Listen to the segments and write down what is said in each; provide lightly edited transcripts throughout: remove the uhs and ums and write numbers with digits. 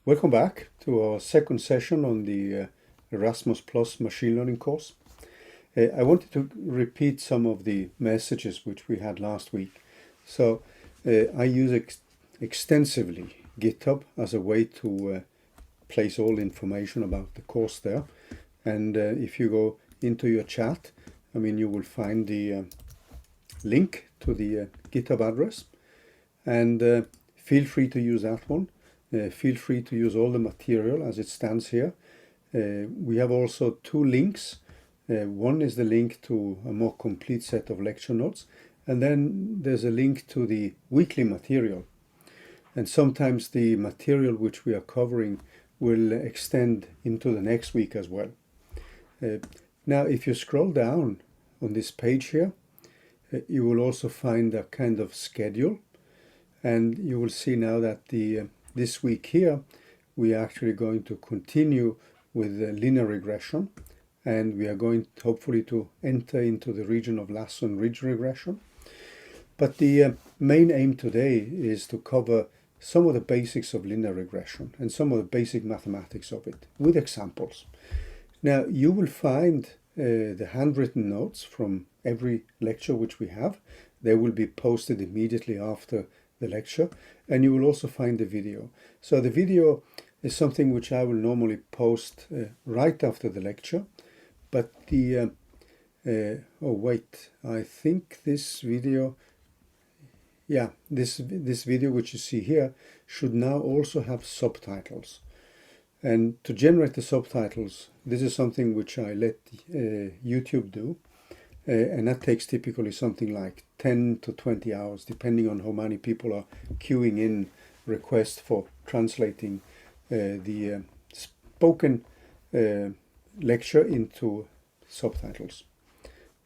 Welcome back to our second session on the Erasmus Plus machine learning course. I wanted to repeat some of the messages which we had last week. So I use extensively GitHub as a way to place all information about the course there. And if you go into your chat, you will find the link to the GitHub address. And feel free to use that one. Feel free to use all the material as it stands here. We have also two links. One is the link to a more complete set of lecture notes, and then there's a link to the weekly material. And sometimes the material which we are covering will extend into the next week as well. Now, if you scroll down on this page here, you will also find a kind of schedule, and you will see now that this week here, we are actually going to continue with linear regression, and we are going hopefully to enter into the region of lasso and ridge regression. But the main aim today is to cover some of the basics of linear regression and some of the basic mathematics of it with examples. Now, you will find the handwritten notes from every lecture which we have. They will be posted immediately after the lecture, and you will also find the video. So the video is something which I will normally post right after the lecture, but the I think this video, this video which you see here should now also have subtitles. And to generate the subtitles, this is something which I let YouTube do. And that takes typically something like 10 to 20 hours, depending on how many people are queuing in requests for translating the spoken lecture into subtitles.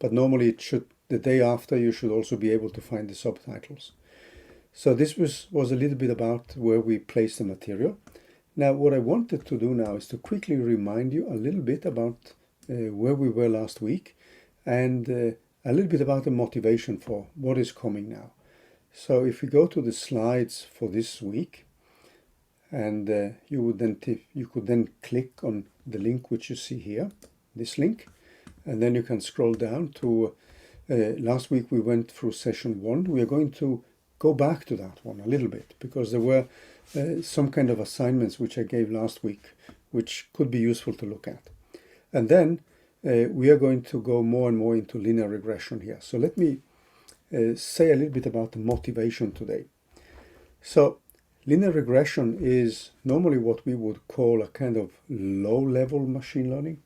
But normally the day after, you should also be able to find the subtitles. So this was a little bit about where we place the material. Now, what I wanted to do now is to quickly remind you a little bit about where we were last week, and a little bit about the motivation for what is coming now. So if we go to the slides for this week, and you could then click on the link which you see here, this link, and then you can scroll down to last week we went through session 1. We are going to go back to that one a little bit, because there were some kind of assignments which I gave last week which could be useful to look at. And then we are going to go more and more into linear regression here. So let me say a little bit about the motivation today. So linear regression is normally what we would call a kind of low-level machine learning.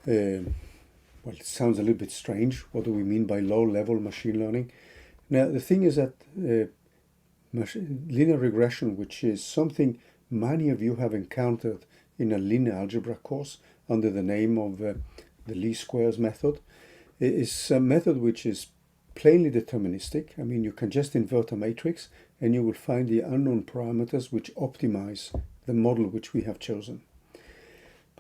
Well, it sounds a little bit strange. What do we mean by low-level machine learning? Now, the thing is that linear regression, which is something many of you have encountered in a linear algebra course under the name of the least squares method, is a method which is plainly deterministic. You can just invert a matrix and you will find the unknown parameters which optimize the model which we have chosen.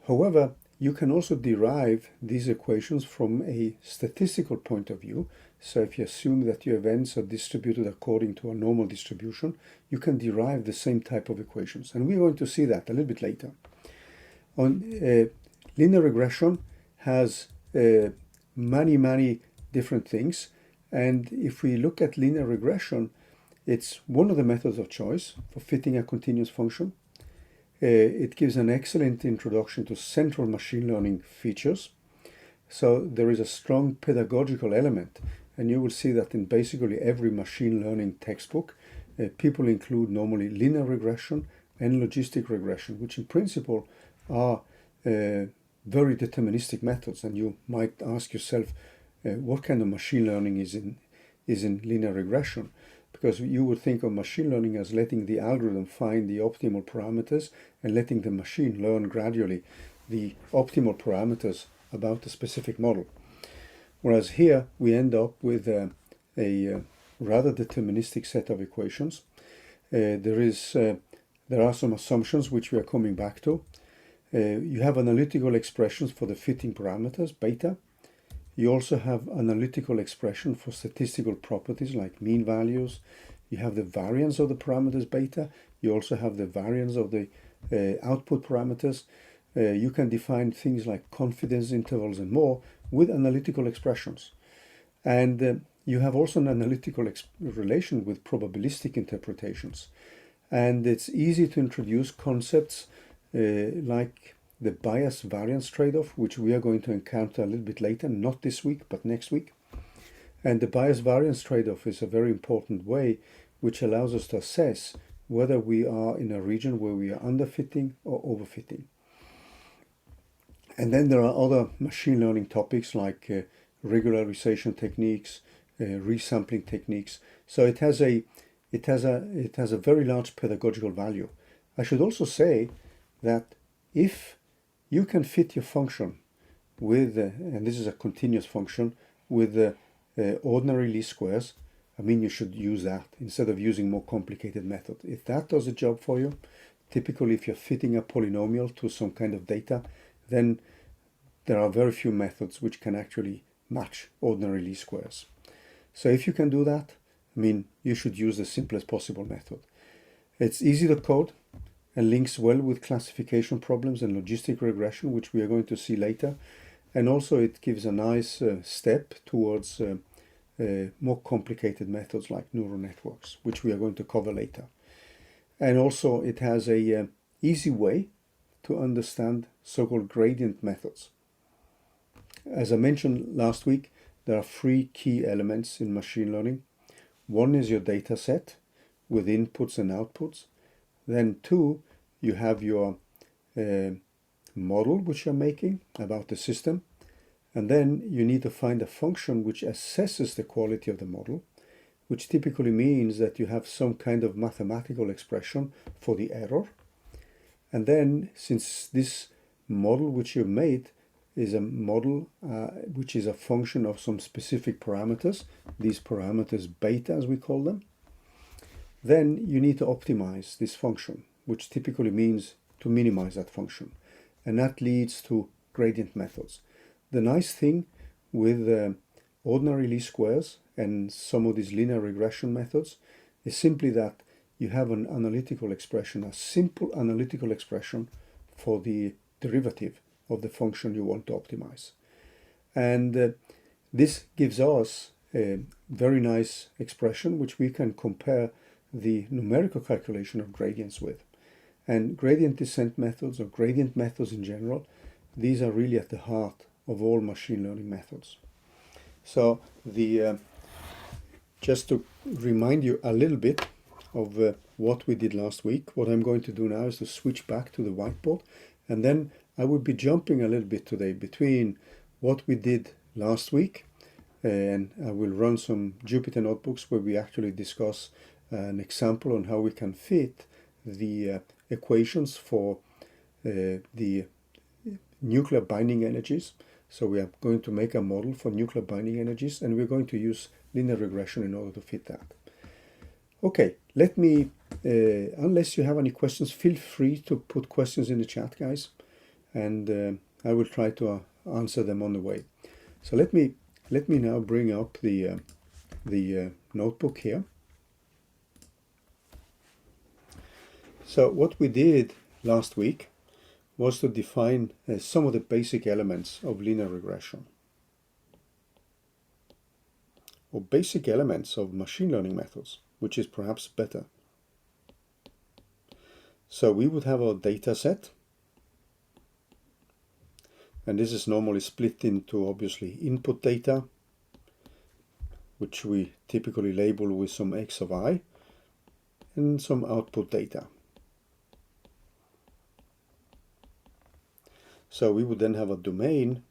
However, you can also derive these equations from a statistical point of view. So if you assume that your events are distributed according to a normal distribution, you can derive the same type of equations. And we're going to see that a little bit later. Linear regression has many different things. And if we look at linear regression, it's one of the methods of choice for fitting a continuous function. It gives an excellent introduction to central machine learning features. So there is a strong pedagogical element. And you will see that in basically every machine learning textbook, people include normally linear regression and logistic regression, which in principle are very deterministic methods. And you might ask yourself, what kind of machine learning is in linear regression? Because you would think of machine learning as letting the algorithm find the optimal parameters and letting the machine learn gradually the optimal parameters about the specific model. Whereas here we end up with a rather deterministic set of equations. There are some assumptions which we are coming back to. You have analytical expressions for the fitting parameters, beta. You also have analytical expression for statistical properties like mean values. You have the variance of the parameters beta. You also have the variance of the output parameters. You can define things like confidence intervals and more with analytical expressions. And you have also an analytical relation with probabilistic interpretations. And it's easy to introduce concepts like the bias variance trade-off, which we are going to encounter a little bit later, not this week, but next week. And the bias variance trade-off is a very important way which allows us to assess whether we are in a region where we are underfitting or overfitting. And then there are other machine learning topics like regularization techniques, resampling techniques. So it has a very large pedagogical value. I should also say that if you can fit your function with, and this is a continuous function, with ordinary least squares, I mean, you should use that instead of using more complicated method. If that does a job for you, typically if you're fitting a polynomial to some kind of data, then there are very few methods which can actually match ordinary least squares. So if you can do that, I mean, you should use the simplest possible method. It's easy to code and links well with classification problems and logistic regression, which we are going to see later. And also it gives a nice step towards more complicated methods like neural networks, which we are going to cover later. And also it has a easy way to understand so-called gradient methods. As I mentioned last week, there are three key elements in machine learning. One is your data set with inputs and outputs. Then two, you have your model which you're making about the system. And then you need to find a function which assesses the quality of the model, which typically means that you have some kind of mathematical expression for the error. And then, since this model which you made is a model which is a function of some specific parameters, these parameters beta as we call them, then you need to optimize this function, which typically means to minimize that function. And that leads to gradient methods. The nice thing with ordinary least squares and some of these linear regression methods is simply that you have an analytical expression, a simple analytical expression for the derivative of the function you want to optimize. And this gives us a very nice expression which we can compare the numerical calculation of gradients with. And gradient descent methods, or gradient methods in general, these are really at the heart of all machine learning methods. So just to remind you a little bit of what we did last week, what I'm going to do now is to switch back to the whiteboard, and then I will be jumping a little bit today between what we did last week, and I will run some Jupyter notebooks where we actually discuss an example on how we can fit the equations for the nuclear binding energies. So we are going to make a model for nuclear binding energies, and we're going to use linear regression in order to fit that. Okay, let me, unless you have any questions, feel free to put questions in the chat, guys, and I will try to answer them on the way. So let me now bring up the notebook here. So what we did last week was to define some of the basic elements of linear regression, or basic elements of machine learning methods, which is perhaps better. So we would have our data set, and this is normally split into obviously input data, which we typically label with some x of I, and some output data. So we would then have a domain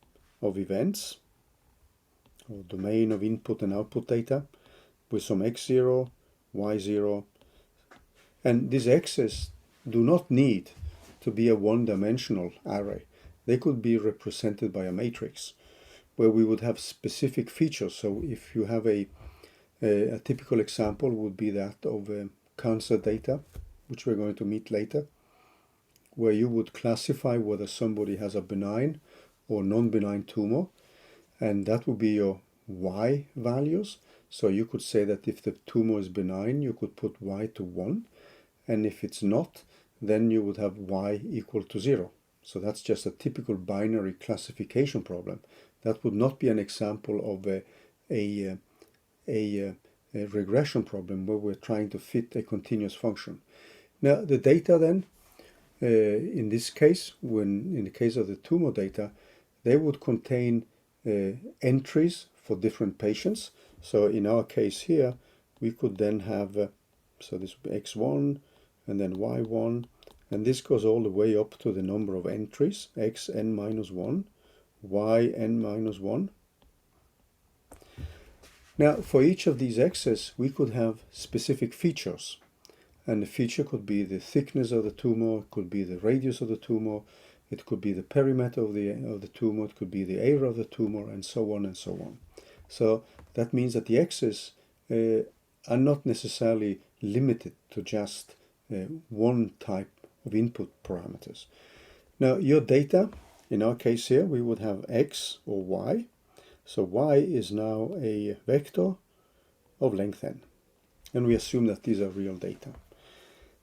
of events, or domain of input and output data, with some x0, y0, and these x's do not need to be a one-dimensional array. They could be represented by a matrix, where we would have specific features. So if you have a typical example would be that of cancer data, which we're going to meet later, where you would classify whether somebody has a benign or non-benign tumor, and that would be your y values. So you could say that if the tumor is benign, you could put y to 1, and if it's not, then you would have y equal to 0. So that's just a typical binary classification problem. That would not be an example of a regression problem where we're trying to fit a continuous function. Now the data then, in this case, in the case of the tumor data, they would contain entries for different patients. So in our case here, we could then have, so this would be x1 and then y1, and this goes all the way up to the number of entries, xn minus 1, yn minus 1. Now, for each of these x's, we could have specific features. And the feature could be the thickness of the tumor, it could be the radius of the tumor, it could be the perimeter of the tumor, it could be the area of the tumor, and so on and so on. So that means that the x's are not necessarily limited to just one type of input parameters. Now, your data, in our case here, we would have x or y. So y is now a vector of length n. And we assume that these are real data.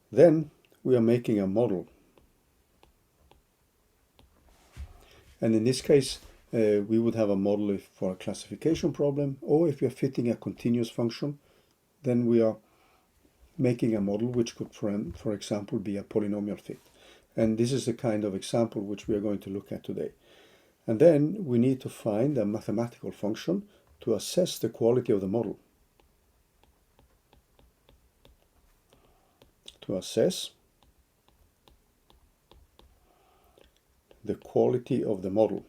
Then we are making a model. And in this case, we would have a model for a classification problem, or if we are fitting a continuous function, then we are making a model which could, for example, be a polynomial fit. And this is the kind of example which we are going to look at today. And then we need to find a mathematical function to assess the quality of the model. To assess the quality of the model.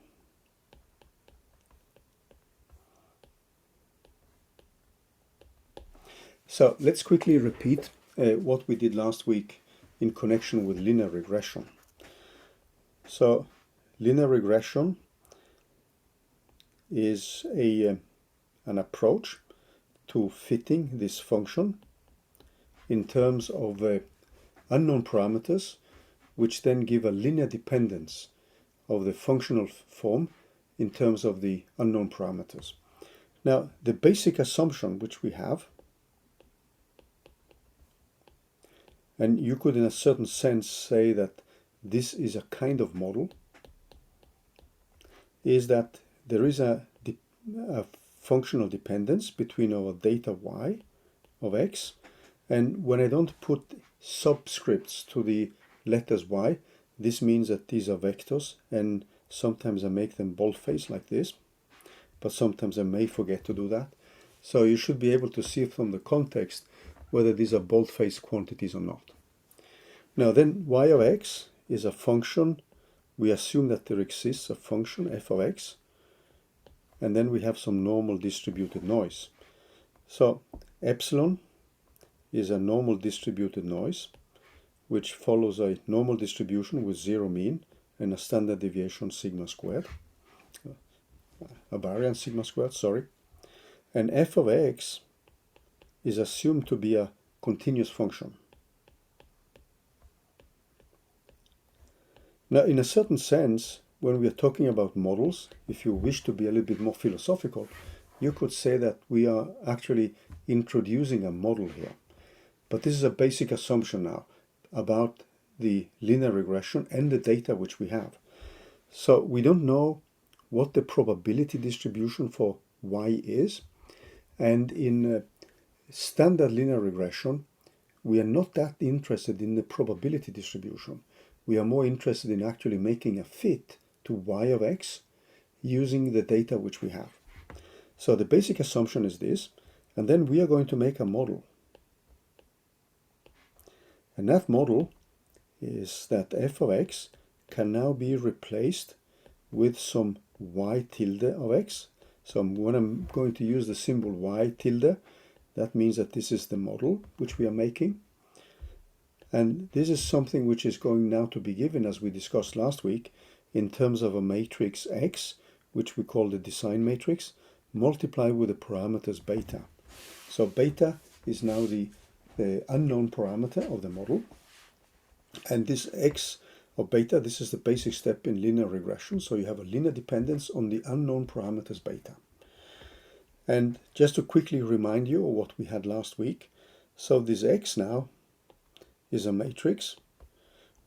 So let's quickly repeat what we did last week in connection with linear regression. So linear regression is an approach to fitting this function in terms of unknown parameters, which then give a linear dependence of the functional form in terms of the unknown parameters. Now, the basic assumption which we have, and you could in a certain sense say that this is a kind of model, is that there is a functional dependence between our data y of x, and when I don't put subscripts to the letters y, this means that these are vectors, and sometimes I make them boldface like this, but sometimes I may forget to do that. So you should be able to see from the context whether these are boldface quantities or not. Now then, y of x is a function. We assume that there exists a function f of x, and then we have some normal distributed noise. So epsilon is a normal distributed noise which follows a normal distribution with zero mean and a standard deviation sigma squared, a variance sigma squared, sorry. And f of x is assumed to be a continuous function. Now, in a certain sense, when we are talking about models, if you wish to be a little bit more philosophical, you could say that we are actually introducing a model here. But this is a basic assumption now about the linear regression and the data which we have. So we don't know what the probability distribution for y is. And in standard linear regression, we are not that interested in the probability distribution. We are more interested in actually making a fit to y of x using the data which we have. So the basic assumption is this, and then we are going to make a model. And that model is that f of x can now be replaced with some y tilde of x. So when I'm going to use the symbol y tilde, that means that this is the model which we are making. And this is something which is going now to be given, as we discussed last week, in terms of a matrix X, which we call the design matrix, multiplied with the parameters beta. So beta is now the unknown parameter of the model. And this X of beta, this is the basic step in linear regression. So you have a linear dependence on the unknown parameters beta. And just to quickly remind you of what we had last week, so this X now is a matrix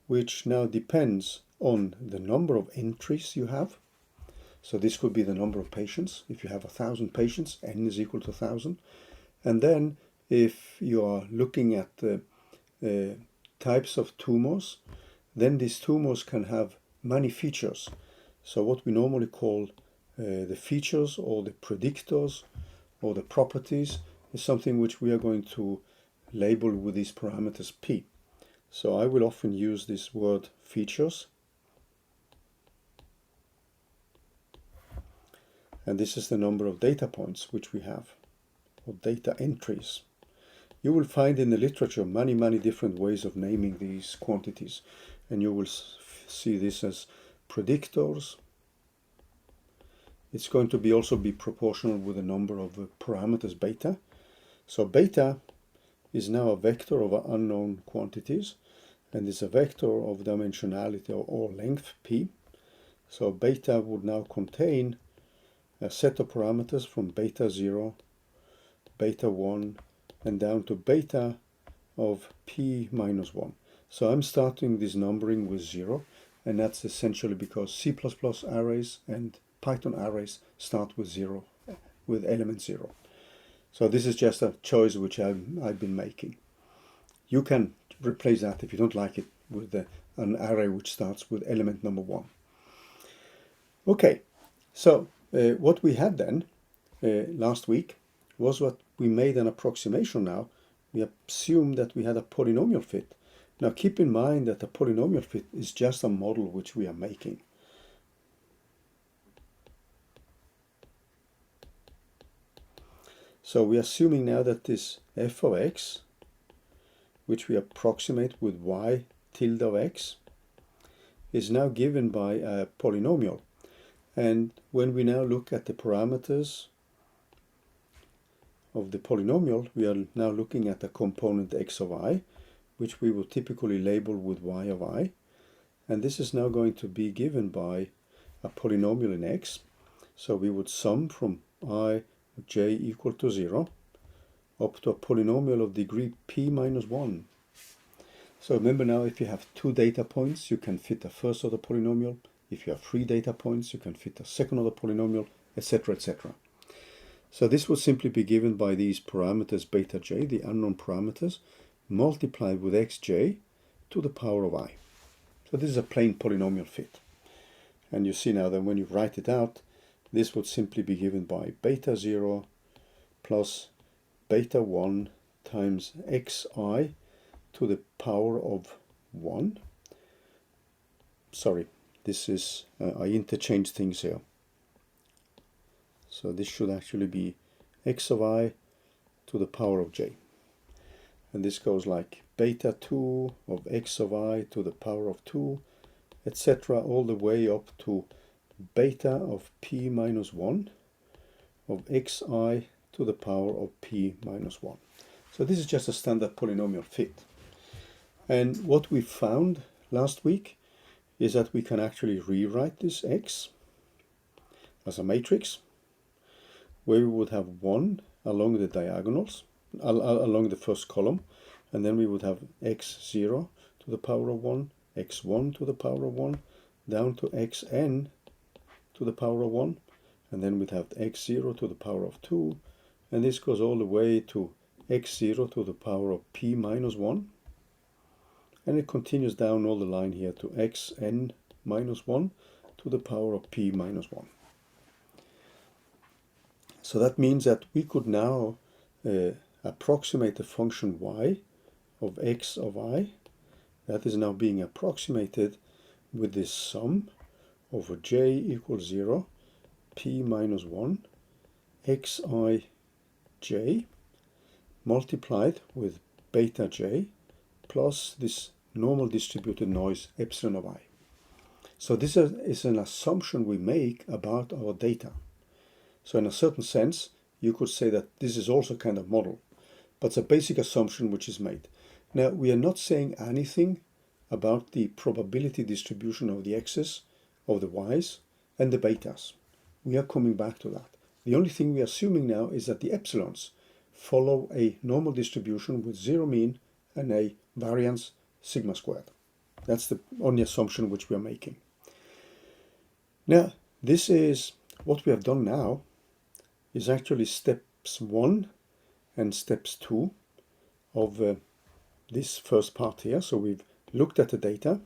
which now depends on the number of entries you have. So this could be the number of patients. If you have 1,000 patients, n is equal to 1,000. And then if you are looking at the types of tumors, then these tumors can have many features. So what we normally call the features or the predictors or the properties is something which we are going to label with these parameters p. So I will often use this word features. And this is the number of data points which we have, or data entries. You will find in the literature many different ways of naming these quantities. And you will see this as predictors. It's going to also be proportional with the number of parameters beta. So beta is now a vector of unknown quantities, and is a vector of dimensionality or length p. So beta would now contain a set of parameters from beta 0, beta 1, and down to beta of p minus 1. So I'm starting this numbering with 0, and that's essentially because C++ arrays and Python arrays start with 0, with element 0. So this is just a choice which I've been making. You can replace that if you don't like it with an array which starts with element number 1. Okay, so what we had then last week was what we made an approximation now. We assumed that we had a polynomial fit. Now keep in mind that a polynomial fit is just a model which we are making. So we are assuming now that this f of x, which we approximate with y tilde of x, is now given by a polynomial. And when we now look at the parameters of the polynomial, we are now looking at the component x of I, which we will typically label with y of I. And this is now going to be given by a polynomial in x. So we would sum from I of j equal to 0 up to a polynomial of degree p minus 1. So remember now, if you have 2 data points, you can fit a first order polynomial. If you have 3 data points, you can fit a second order polynomial, etc., etc. So this would simply be given by these parameters beta j, the unknown parameters, multiplied with xj to the power of I. So this is a plain polynomial fit. And you see now that when you write it out, this would simply be given by beta 0 plus beta 1 times xi to the power of 1. Sorry, this is, I interchanged things here. So this should actually be x of I to the power of j. And this goes like beta 2 of x of I to the power of 2, etc., all the way up to beta of p minus 1 of xi to the power of p minus 1. So this is just a standard polynomial fit. And what we found last week is that we can actually rewrite this x as a matrix, where we would have 1 along the diagonals, along the first column, and then we would have x0 to the power of 1, x1 to the power of 1, down to xn to the power of 1, and then we'd have x0 to the power of 2, and this goes all the way to x0 to the power of p minus 1, and it continues down all the line here to xn minus 1 to the power of p minus 1. So that means that we could now approximate the function y of x of I. That is now being approximated with this sum over j equals 0, p minus 1, xij multiplied with beta j plus this normal distributed noise epsilon of I. So this is an assumption we make about our data. So in a certain sense, you could say that this is also kind of model, but it's a basic assumption which is made. Now, we are not saying anything about the probability distribution of the x's, of the y's, and the betas. We are coming back to that. The only thing we are assuming now is that the epsilons follow a normal distribution with 0 mean and a variance sigma squared. That's the only assumption which we are making. Now, this is what we have done now is actually steps 1 and steps 2 of this first part here. So we've looked at the data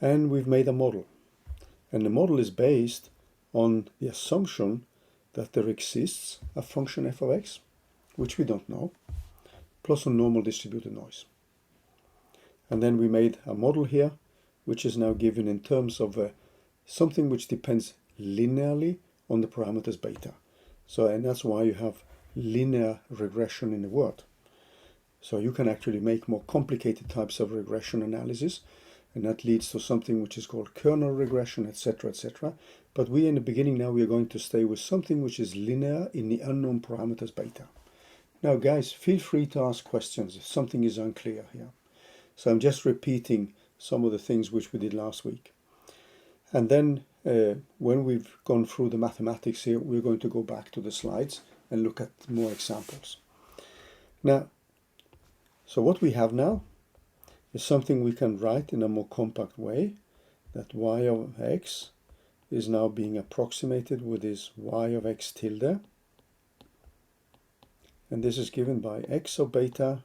and we've made a model. And the model is based on the assumption that there exists a function f of x, which we don't know, plus a normal distributed noise. And then we made a model here, which is now given in terms of something which depends linearly on the parameters beta. So, and that's why you have linear regression in the word. So you can actually make more complicated types of regression analysis, and that leads to something which is called kernel regression, etc., etc. But we in the beginning now we are going to stay with something which is linear in the unknown parameters beta. Now guys, feel free to ask questions if something is unclear here. So I'm just repeating some of the things which we did last week. And then when we've gone through the mathematics here, we're going to go back to the slides and look at more examples. Now, so what we have now is something we can write in a more compact way, that y of x is now being approximated with this y of x tilde. And this is given by x of beta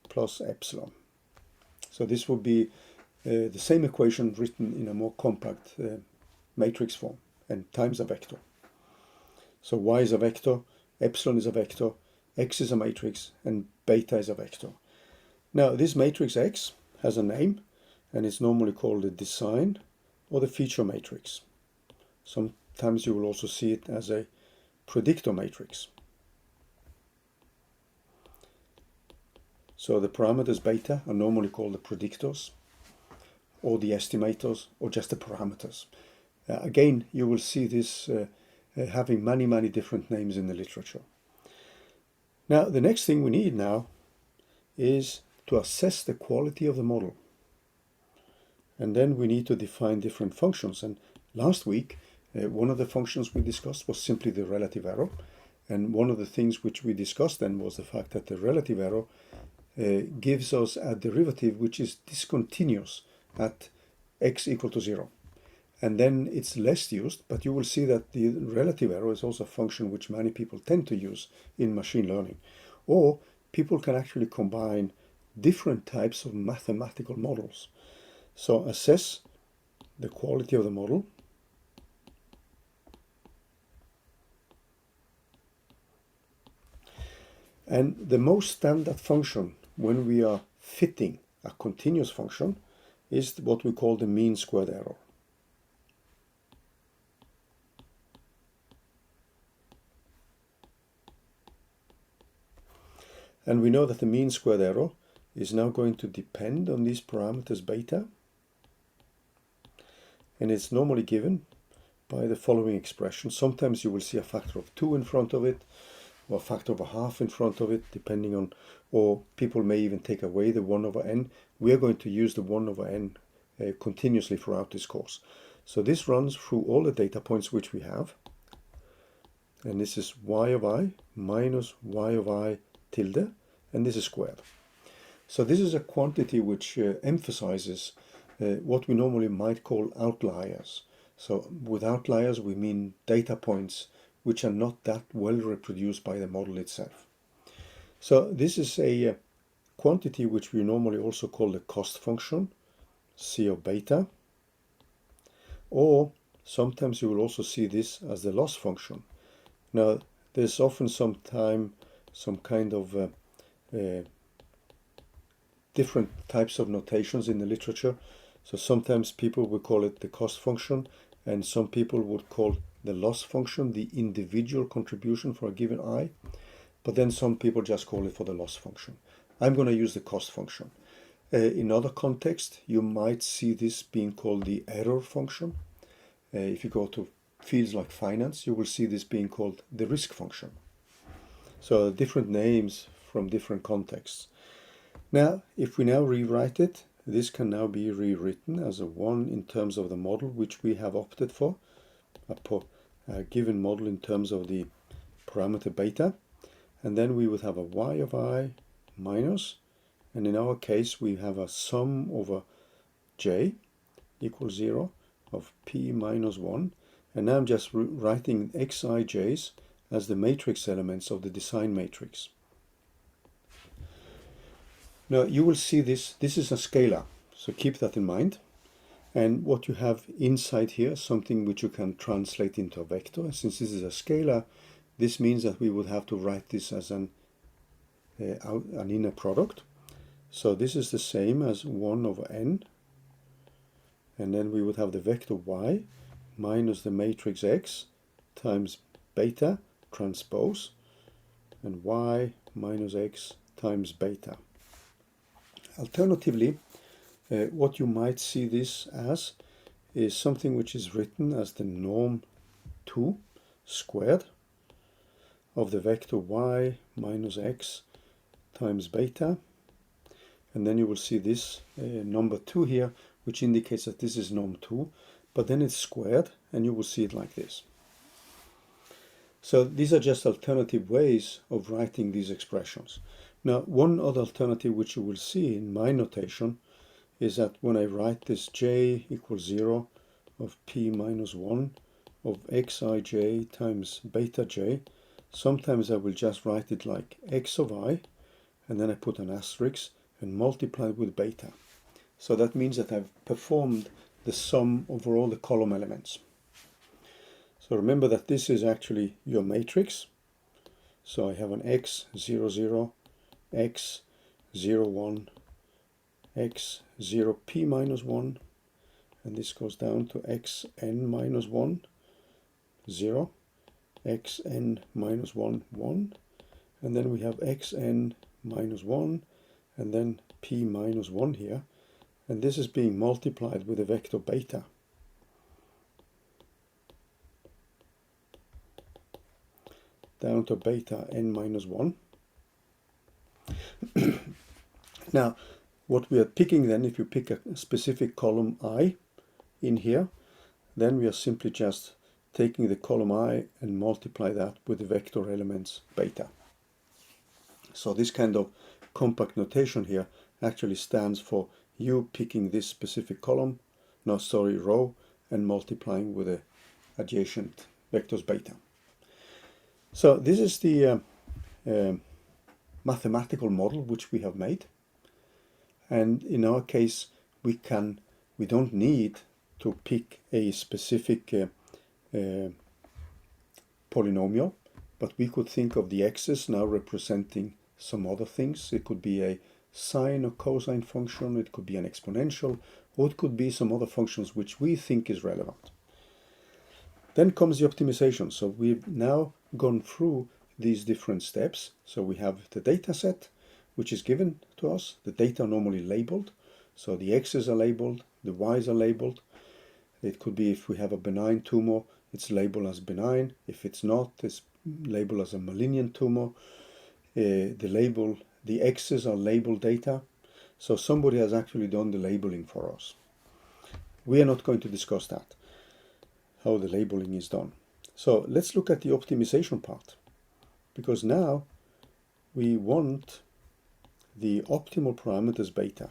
plus epsilon. So this would be the same equation written in a more compact matrix form, and times a vector. So y is a vector, epsilon is a vector, x is a matrix, and beta is a vector. Now this matrix X has a name, and it's normally called the design or the feature matrix. Sometimes you will also see it as a predictor matrix. So the parameters beta are normally called the predictors, or the estimators, or just the parameters. Again, you will see this having many different names in the literature. Now, the next thing we need now is to assess the quality of the model. And then we need to define different functions. And last week, one of the functions we discussed was simply the relative error. And one of the things which we discussed then was the fact that the relative error gives us a derivative which is discontinuous at x equal to 0. And then it's less used, but you will see that the relative error is also a function which many people tend to use in machine learning. Or people can actually combine different types of mathematical models. So assess the quality of the model. And the most standard function when we are fitting a continuous function is what we call the mean squared error. And we know that the mean squared error is now going to depend on these parameters beta. And it's normally given by the following expression. Sometimes you will see a factor of 2 in front of it, or a factor of a half in front of it, depending on, or people may even take away the 1 over n. We are going to use the 1 over n continuously throughout this course. So this runs through all the data points which we have. And this is y of I minus y of I tilde, and this is squared. So this is a quantity which emphasizes what we normally might call outliers. So with outliers we mean data points which are not that well reproduced by the model itself. So this is a quantity which we normally also call the cost function, c of beta, or sometimes you will also see this as the loss function. Now there's often some kind of different types of notations in the literature. So sometimes people will call it the cost function, and some people would call the loss function the individual contribution for a given I, but then some people just call it for the loss function. I'm going to use the cost function. In other contexts, you might see this being called the error function. If you go to fields like finance, you will see this being called the risk function. So different names from different contexts. Now, if we now rewrite it, this can now be rewritten as a 1 in terms of the model which we have opted for, a given model in terms of the parameter beta, and then we would have a y of I minus, and in our case we have a sum over j equals 0 of p minus 1. And now I'm just writing xij's as the matrix elements of the design matrix. Now you will see this is a scalar, so keep that in mind. And what you have inside here, something which you can translate into a vector. Since this is a scalar, this means that we would have to write this as an inner product. So this is the same as 1 over n. And then we would have the vector y minus the matrix x times beta transpose, and y minus x times beta. Alternatively, what you might see this as is something which is written as the norm 2 squared of the vector y minus x times beta. And then you will see this number 2 here, which indicates that this is norm 2, but then it's squared, and you will see it like this. So these are just alternative ways of writing these expressions. Now, one other alternative which you will see in my notation is that when I write this j equals 0 of p minus 1 of xij times beta j, sometimes I will just write it like x of I, and then I put an asterisk and multiply it with beta. So that means that I've performed the sum over all the column elements. So remember that this is actually your matrix. So I have an x 0 0, x 0 1, x 0 p minus 1, and this goes down to xn minus 1, 0, xn minus 1, 1, and then we have xn minus 1, and then p minus 1 here, and this is being multiplied with the vector beta. Down to beta n minus 1. Now, what we are picking then, if you pick a specific column I in here, then we are simply just taking the column I and multiply that with the vector elements beta. So this kind of compact notation here actually stands for you picking this specific column, row, and multiplying with the adjacent vectors beta. So this is the mathematical model which we have made. And in our case, we don't need to pick a specific polynomial, but we could think of the x's now representing some other things. It could be a sine or cosine function, it could be an exponential, or it could be some other functions which we think is relevant. Then comes the optimization. So we've now gone through these different steps. So we have the data set, which is given to us. The data are normally labeled. So the x's are labeled, the y's are labeled. It could be if we have a benign tumor, it's labeled as benign. If it's not, it's labeled as a malignant tumor. The x's are labeled data. So somebody has actually done the labeling for us. We are not going to discuss that, how the labeling is done. So let's look at the optimization part, because now we want the optimal parameters beta,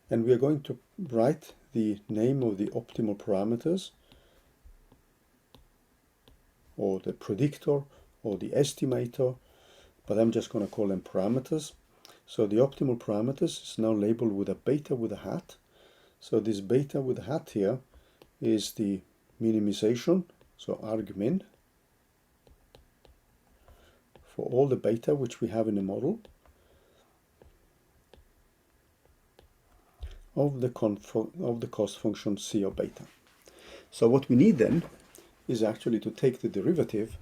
and we are going to write the name of the optimal parameters, or the predictor, or the estimator, but I'm just going to call them parameters. So the optimal parameters is now labeled with a beta with a hat. So this beta with a hat here is the minimization, so argmin, for all the beta which we have in the model of the cost function c of beta. So what we need then is actually to take the derivative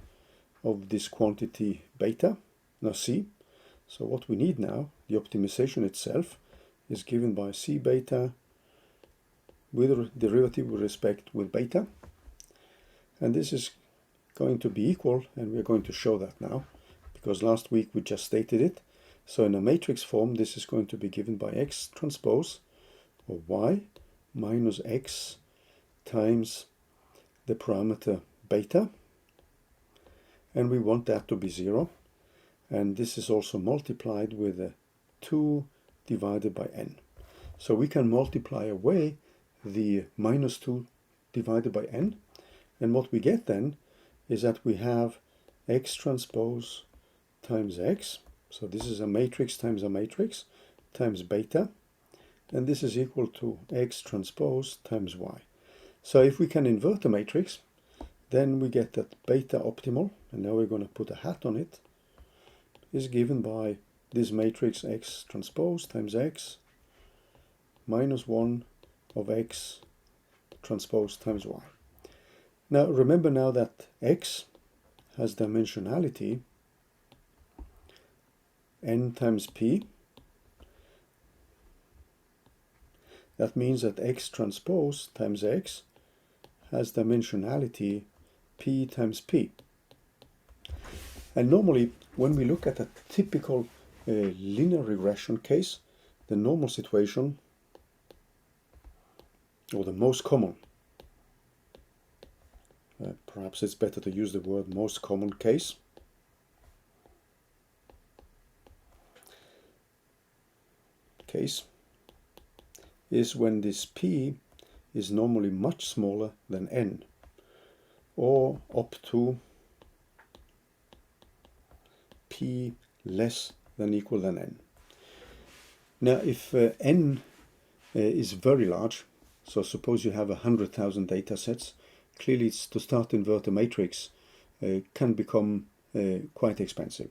of this quantity beta, now c. So what we need now, the optimization itself, is given by c beta with a derivative with respect with beta. And this is going to be equal, and we're going to show that now, because last week we just stated it. So in a matrix form, this is going to be given by x transpose of y minus x times the parameter beta, and we want that to be 0, and this is also multiplied with 2 divided by n. So we can multiply away the minus 2 divided by n, and what we get then is that we have x transpose times x, so this is a matrix times a matrix, times beta, and this is equal to x transpose times y. So if we can invert the matrix, then we get that beta optimal, and now we're going to put a hat on it, is given by this matrix x transpose times x minus 1 of x transpose times y. Now remember now that x has dimensionality n times p. That means that x transpose times x has dimensionality p times p. And normally when we look at a typical linear regression case, the normal situation, or the most common, perhaps it's better to use the word most common case, is when this p is normally much smaller than n, or up to p less than equal than n. Now if n is very large, so suppose you have 100,000 data sets, clearly to start to invert a matrix can become quite expensive.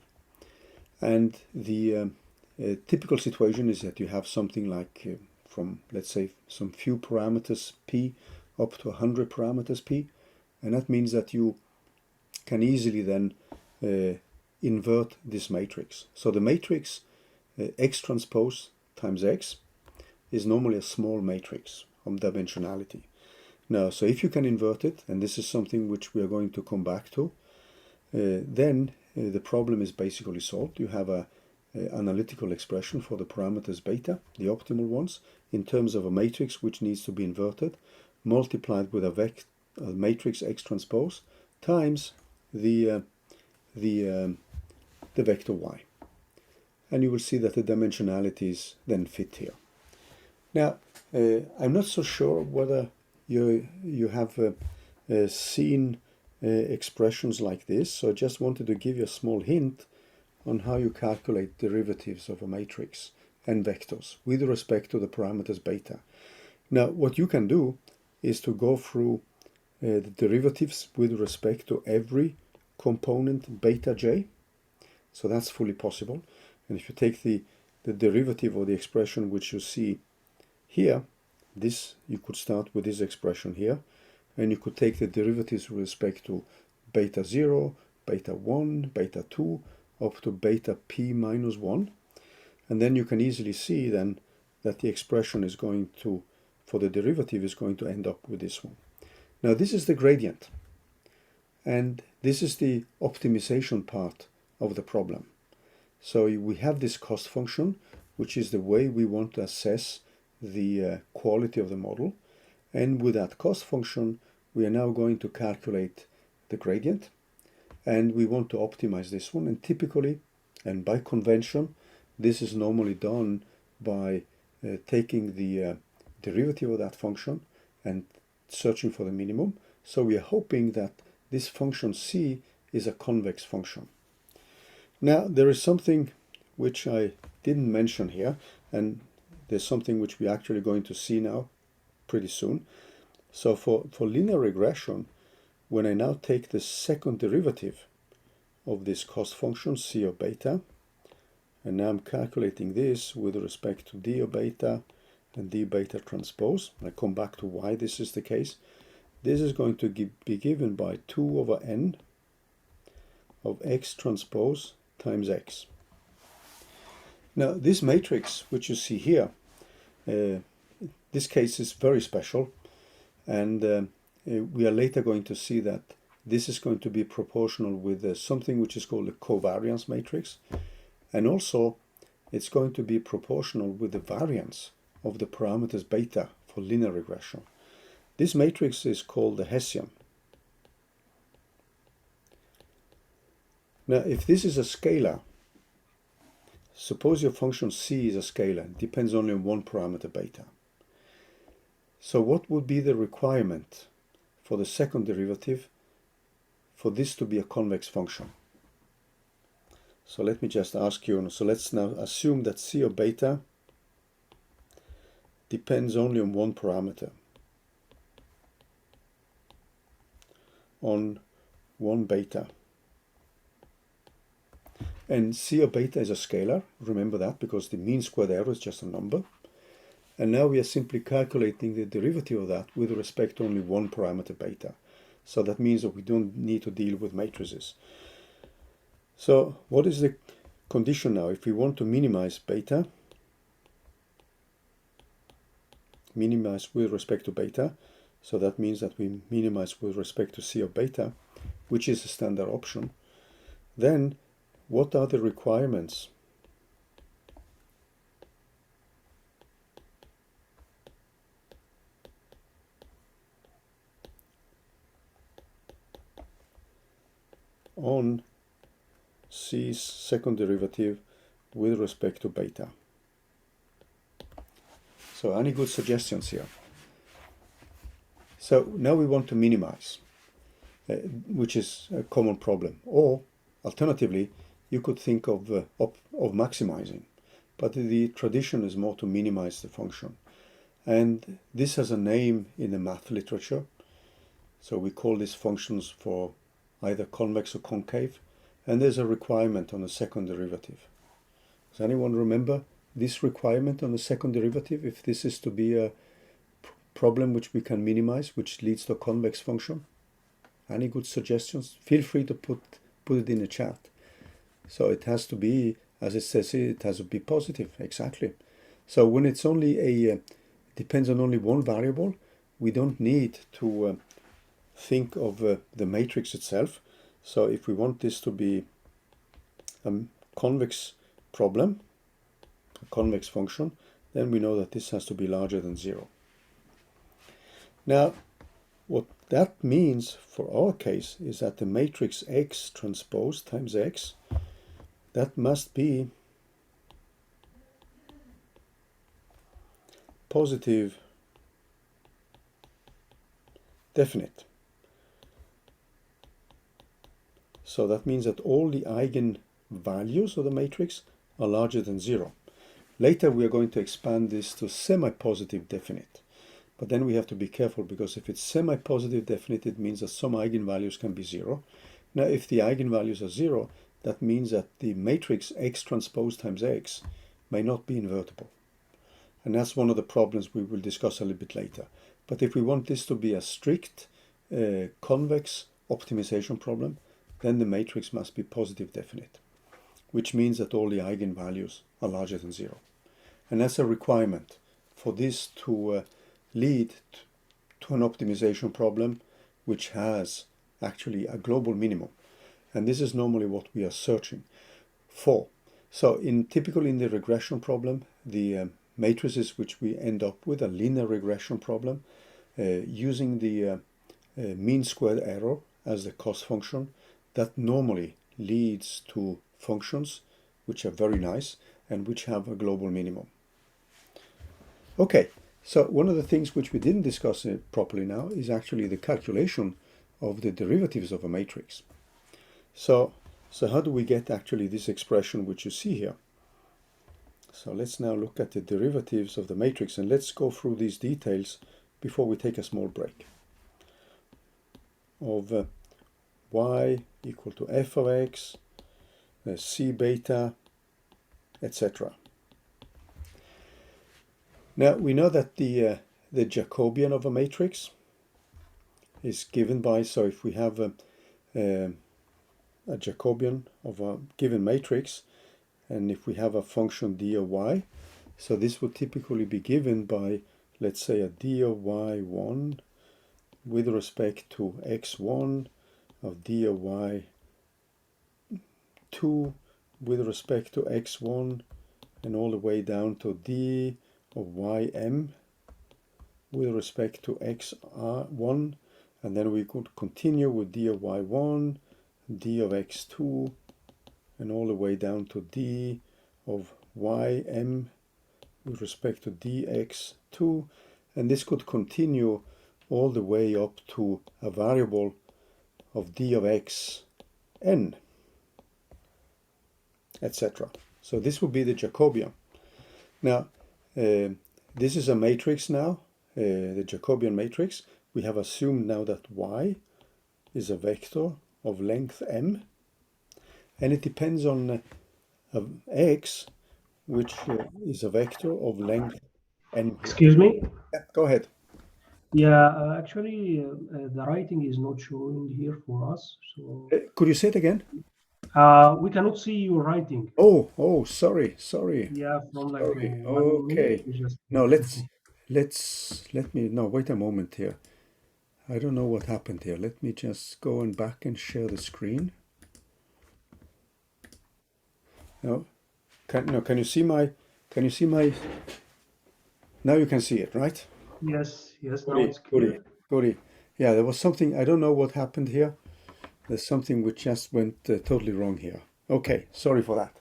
And the typical situation is that you have something like from, let's say, some few parameters p up to 100 parameters p, and that means that you can easily then invert this matrix. So the matrix x transpose times x is normally a small matrix of dimensionality. Now, so if you can invert it, and this is something which we are going to come back to, then the problem is basically solved. You have a analytical expression for the parameters beta, the optimal ones, in terms of a matrix which needs to be inverted, multiplied with a matrix x transpose times the vector y. And you will see that the dimensionalities then fit here. Now, I'm not so sure whether you have seen expressions like this, so I just wanted to give you a small hint on how you calculate derivatives of a matrix and vectors with respect to the parameters beta. Now, what you can do is to go through the derivatives with respect to every component beta j. So that's fully possible. And if you take the derivative or the expression which you see here, this, you could start with this expression here, and you could take the derivatives with respect to beta 0, beta 1, beta 2, up to beta p minus 1. And then you can easily see then that the expression is going to, for the derivative, is going to end up with this one. Now this is the gradient, and this is the optimization part of the problem. So we have this cost function, which is the way we want to assess the quality of the model, and with that cost function we are now going to calculate the gradient, and we want to optimize this one. And typically, and by convention, this is normally done by taking the derivative of that function and searching for the minimum. So we are hoping that this function c is a convex function. Now there is something which I didn't mention here, and there's something which we're actually going to see now pretty soon. So for linear regression, when I now take the second derivative of this cost function c of beta, and now I'm calculating this with respect to d of beta and d beta transpose, I come back to why this is the case. This is going to be given by 2 over n of x transpose times x. Now this matrix which you see here, this case is very special, and we are later going to see that this is going to be proportional with something which is called a covariance matrix, and also it's going to be proportional with the variance of the parameters beta for linear regression. This matrix is called the Hessian. Now if this is a scalar, suppose your function c is a scalar, it depends only on one parameter beta. So what would be the requirement for the second derivative for this to be a convex function? So let me just ask you, so let's now assume that c of beta depends only on one parameter, on 1 beta. And c of beta is a scalar, remember that, because the mean squared error is just a number. And now we are simply calculating the derivative of that with respect to only one parameter beta. So that means that we don't need to deal with matrices. So what is the condition now? If we want to minimize beta, minimize with respect to beta, so that means that we minimize with respect to c of beta, which is a standard option, then what are the requirements? On c's second derivative with respect to beta. So any good suggestions here? So now we want to minimize, which is a common problem. Or alternatively, you could think of maximizing, but the tradition is more to minimize the function. And this has a name in the math literature. So we call these functions for either convex or concave. And there's a requirement on the second derivative. Does anyone remember this requirement on the second derivative, if this is to be a problem which we can minimize, which leads to a convex function? Any good suggestions? Feel free to put it in the chat. So it has to be, as it says here, it has to be positive, exactly. So when it's only depends on only one variable, we don't need to think of the matrix itself. So if we want this to be a convex problem, a convex function, then we know that this has to be larger than 0. Now, what that means for our case is that the matrix X transpose times X, that must be positive definite. So that means that all the eigenvalues of the matrix are larger than 0. Later we are going to expand this to semi-positive definite. But then we have to be careful, because if it's semi-positive definite, it means that some eigenvalues can be 0. Now if the eigenvalues are 0, that means that the matrix X transpose times X may not be invertible. And that's one of the problems we will discuss a little bit later. But if we want this to be a strict convex optimization problem, then the matrix must be positive definite, which means that all the eigenvalues are larger than 0. And that's a requirement for this to lead to an optimization problem which has actually a global minimum. And this is normally what we are searching for. So typically in the regression problem, the matrices which we end up with a linear regression problem using the mean squared error as the cost function, that normally leads to functions which are very nice and which have a global minimum. Okay, so one of the things which we didn't discuss properly now is actually the calculation of the derivatives of a matrix. So how do we get actually this expression which you see here? So let's now look at the derivatives of the matrix, and let's go through these details before we take a small break. Of y equal to f of x, c beta, etc. Now we know that the Jacobian of a matrix is given by, so if we have a Jacobian of a given matrix, and if we have a function d of y, so this would typically be given by, let's say, a d of y1 with respect to x1 of d of y2 with respect to x1, and all the way down to d of ym with respect to x1, and then we could continue with d of y1, d of x2, and all the way down to d of ym with respect to dx2, and this could continue all the way up to a variable of d of x n, etc. So this would be the Jacobian. Now, this is a matrix now, the Jacobian matrix. We have assumed now that y is a vector of length m, and it depends on x, which is a vector of length n here. Excuse me? Yeah, go ahead. Yeah, actually, the writing is not showing here for us, so Could you say it again? we cannot see your writing. Oh, sorry. Yeah, from like Sorry. 1 minute, Okay. we just No, okay. let me wait a moment here. I don't know what happened here. Let me just go and back and share the screen. No, can you see my? Now you can see it, right? Yes, now Goody, it's goody, clear. goody. Yeah, there was something. I don't know what happened here. There's something which just went totally wrong here. Okay, sorry for that.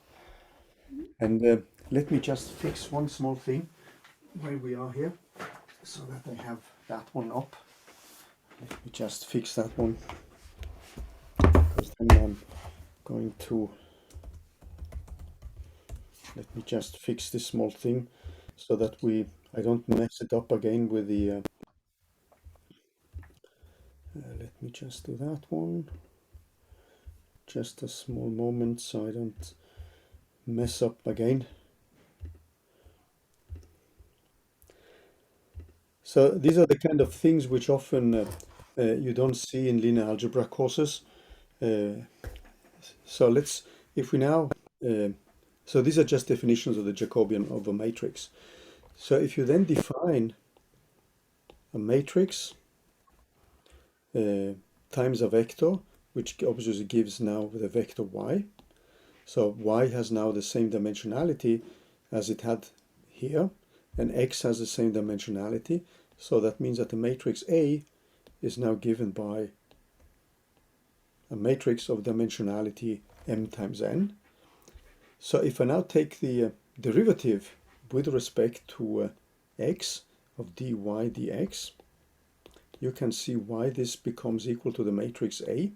And let me just fix one small thing while we are here, so that I have that one up. Let me just fix that one, because then I'm going to. Let me just fix this small thing, so that I don't mess it up again with the. Let me just do that one. Just a small moment, so I don't mess up again. So these are the kind of things which often you don't see in linear algebra courses. So if we now, so these are just definitions of the Jacobian of a matrix. So if you then define a matrix times a vector, which obviously gives now the vector y. So y has now the same dimensionality as it had here, and x has the same dimensionality. So that means that the matrix A is now given by a matrix of dimensionality m times n. So if I now take the derivative with respect to x of dy dx, you can see why this becomes equal to the matrix A.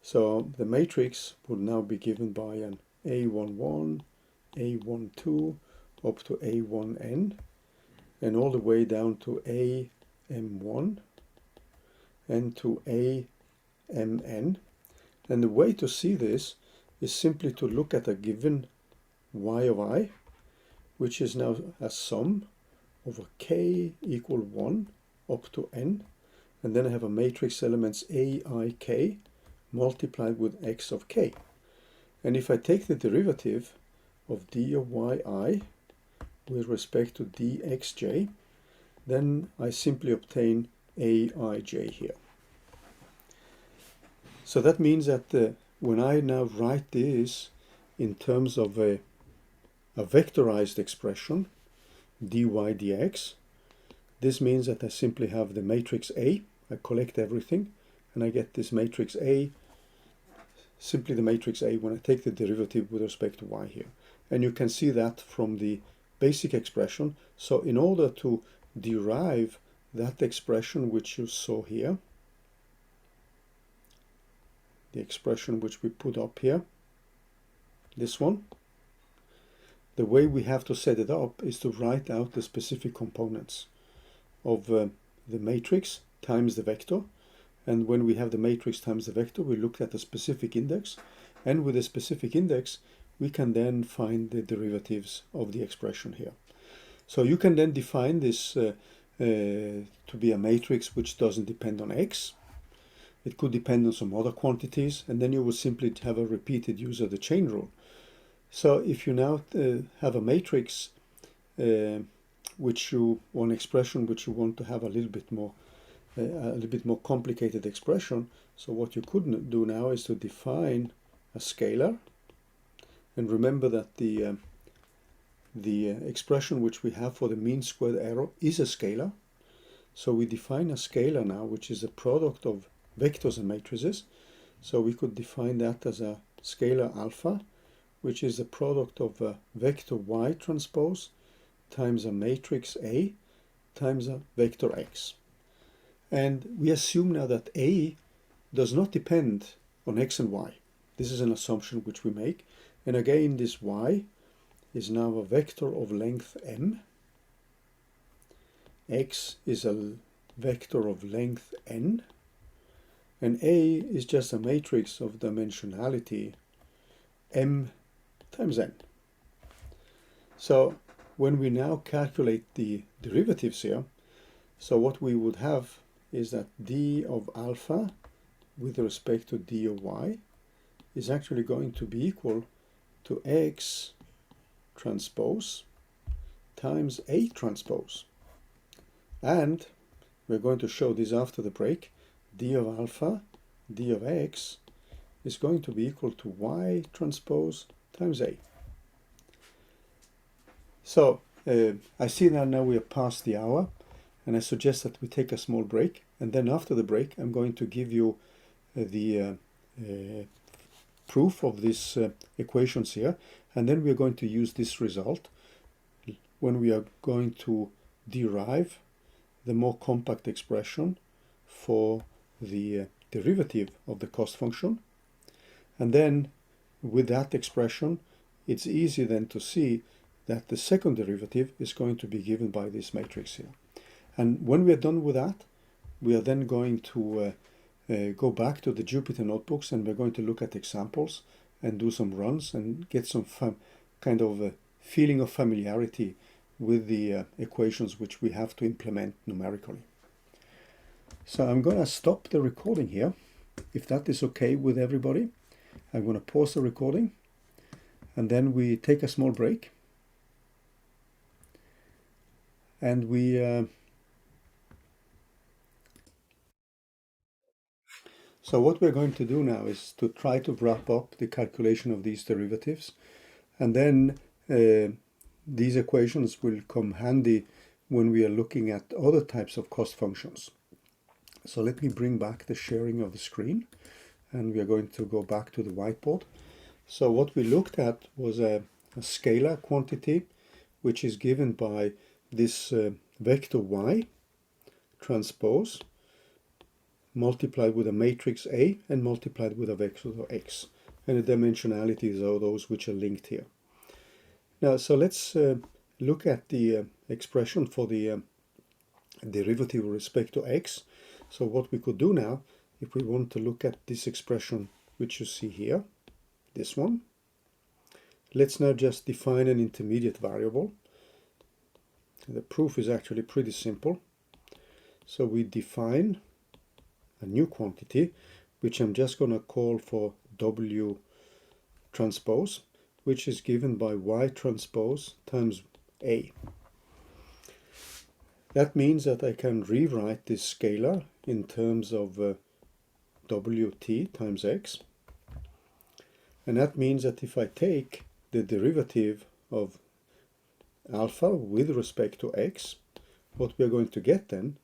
So the matrix would now be given by an A11, A12, up to A1n, and all the way down to AM1 and to AMN. And the way to see this is simply to look at a given y of I, which is now a sum over k equal 1 up to n, and then I have a matrix elements aik multiplied with x of k. And if I take the derivative of d of yi with respect to dxj, then I simply obtain aij here. So that means that when I now write this in terms of a vectorized expression, dy dx, this means that I simply have the matrix A, I collect everything, and I get this matrix A, simply the matrix A when I take the derivative with respect to y here. And you can see that from the basic expression. So in order to derive that expression which you saw here, the expression which we put up here, this one, the way we have to set it up is to write out the specific components of the matrix times the vector. And when we have the matrix times the vector, we look at the specific index. And with the specific index, we can then find the derivatives of the expression here. So you can then define this to be a matrix which doesn't depend on x. It could depend on some other quantities, and then you would simply have a repeated use of the chain rule. So if you now have a matrix one expression which you want to have a little bit more complicated expression, so what you could do now is to define a scalar. And remember that the expression which we have for the mean squared error is a scalar. So we define a scalar now, which is a product of vectors and matrices. So we could define that as a scalar alpha, which is the product of a vector y transpose times a matrix A times a vector x. And we assume now that A does not depend on x and y. This is an assumption which we make. And again, this y is now a vector of length m. X is a vector of length n. And A is just a matrix of dimensionality m times n. So when we now calculate the derivatives here, so what we would have is that d of alpha with respect to d of y is actually going to be equal to x transpose times A transpose. And we're going to show this after the break. D of alpha, d of x is going to be equal to y transpose times A. So I see that now we are past the hour, and I suggest that we take a small break, and then after the break I'm going to give you the proof of these equations here, and then we are going to use this result when we are going to derive the more compact expression for the derivative of the cost function. And then with that expression, it's easy then to see that the second derivative is going to be given by this matrix here. And when we are done with that, we are then going to go back to the Jupyter notebooks, and we're going to look at examples and do some runs and get some kind of a feeling of familiarity with the equations which we have to implement numerically. So I'm going to stop the recording here, if that is okay with everybody. I'm going to pause the recording, and then we take a small break, and so what we're going to do now is to try to wrap up the calculation of these derivatives, and then these equations will come handy when we are looking at other types of cost functions. So let me bring back the sharing of the screen, and we are going to go back to the whiteboard. So what we looked at was a scalar quantity, which is given by this vector y transpose multiplied with a matrix A and multiplied with a vector x. And the dimensionalities are those which are linked here. Now, so let's look at the expression for the derivative with respect to x. So what we could do now, if we want to look at this expression which you see here, this one, let's now just define an intermediate variable. The proof is actually pretty simple. So we define a new quantity, which I'm just going to call for W transpose, which is given by Y transpose times A. That means that I can rewrite this scalar in terms of Wt times x. And that means that if I take the derivative of alpha with respect to x, what we're going to get then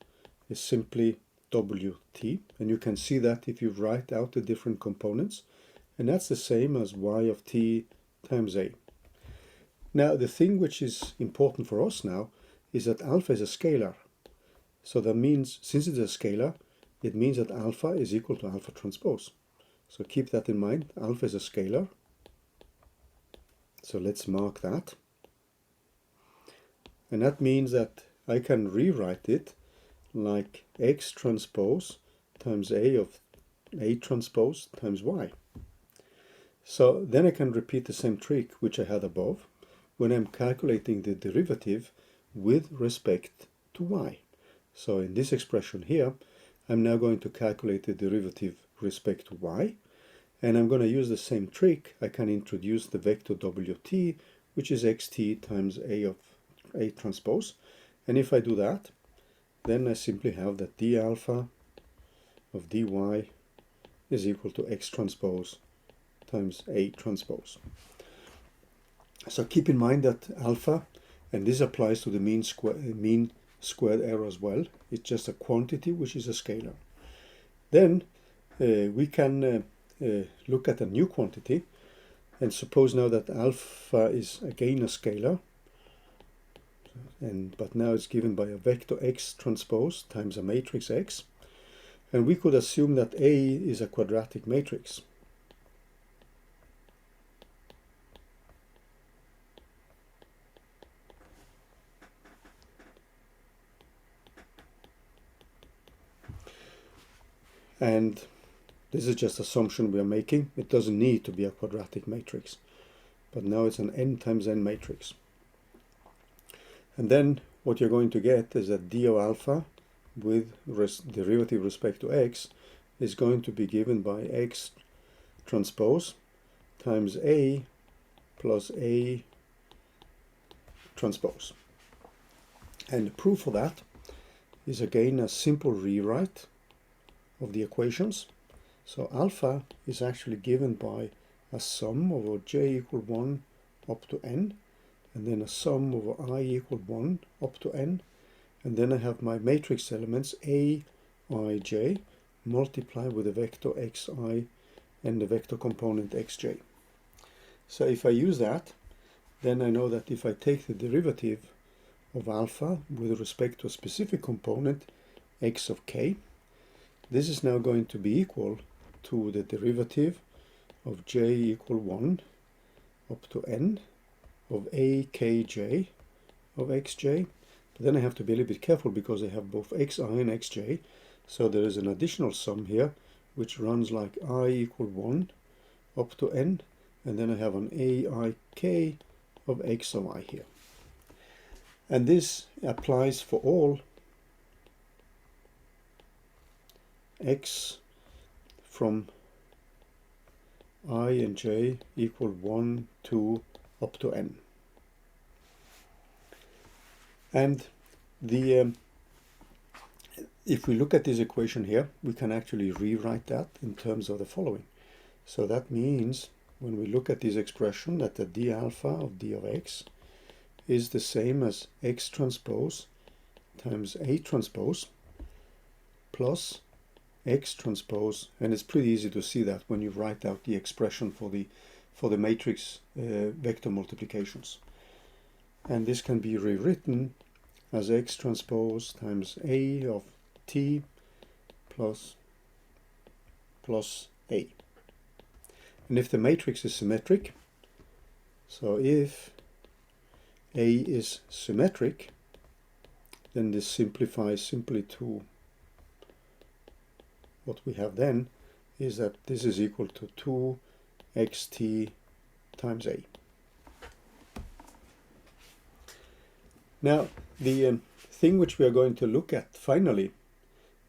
is simply Wt, and you can see that if you write out the different components, and that's the same as y of t times a. Now the thing which is important for us now is that alpha is a scalar. So that means, since it's a scalar, it means that alpha is equal to alpha transpose. So keep that in mind, alpha is a scalar. So let's mark that. And that means that I can rewrite it like x transpose times a of a transpose times y. So then I can repeat the same trick which I had above when I'm calculating the derivative with respect to y. So in this expression here, I'm now going to calculate the derivative with respect to y, and I'm going to use the same trick. I can introduce the vector Wt, which is xt times a of a transpose, and if I do that, then I simply have that d alpha of dy is equal to x transpose times a transpose. So keep in mind that alpha, and this applies to the mean squared error as well, it's just a quantity which is a scalar. Then we can look at a new quantity, And suppose now that alpha is again a scalar, but now it's given by a vector x transpose times a matrix x. And we could assume that A is a quadratic matrix. And this is just assumption we are making. It doesn't need to be a quadratic matrix. But now it's an n times n matrix. And then what you're going to get is that d of alpha with derivative respect to x is going to be given by x transpose times A plus A transpose. And the proof for that is again a simple rewrite of the equations. So alpha is actually given by a sum over j equal 1 up to n, and then a sum over I equal 1 up to n, and then I have my matrix elements A, I, j multiplied with the vector xi and the vector component xj. So if I use that, then I know that if I take the derivative of alpha with respect to a specific component x of k, this is now going to be equal to the derivative of j equal 1 up to n of a kj of xj. But then I have to be a little bit careful because I have both xi and xj. So there is an additional sum here which runs like I equal 1 up to n, and then I have an aik of x of I here. And this applies for all x from I and j equal 1, 2, up to n. And if we look at this equation here, we can actually rewrite that in terms of the following. So that means when we look at this expression that the d alpha of d of x is the same as x transpose times A transpose plus x transpose, and it's pretty easy to see that when you write out the expression for the matrix vector multiplications. And this can be rewritten as x transpose times A of t plus A. And if the matrix is symmetric, so if A is symmetric, then this simplifies simply to what we have then is that this is equal to 2xt times A. Now, the thing which we are going to look at finally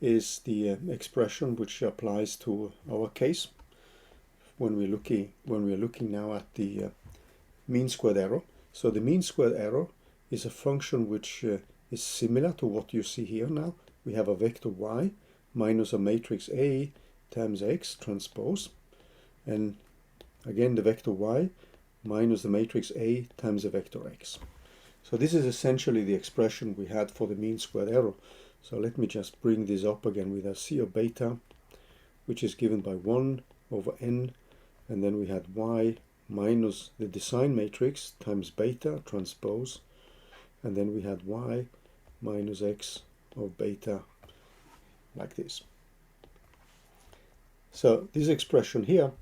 is the expression which applies to our case when we're looking now at the mean squared error. So the mean squared error is a function which is similar to what you see here now. We have a vector y minus a matrix A times x transpose, and again the vector y minus the matrix A times the vector x. So this is essentially the expression we had for the mean squared error. So let me just bring this up again with a c of beta, which is given by 1 over n, and then we had y minus the design matrix times beta transpose, and then we had y minus x of beta like this. So this expression here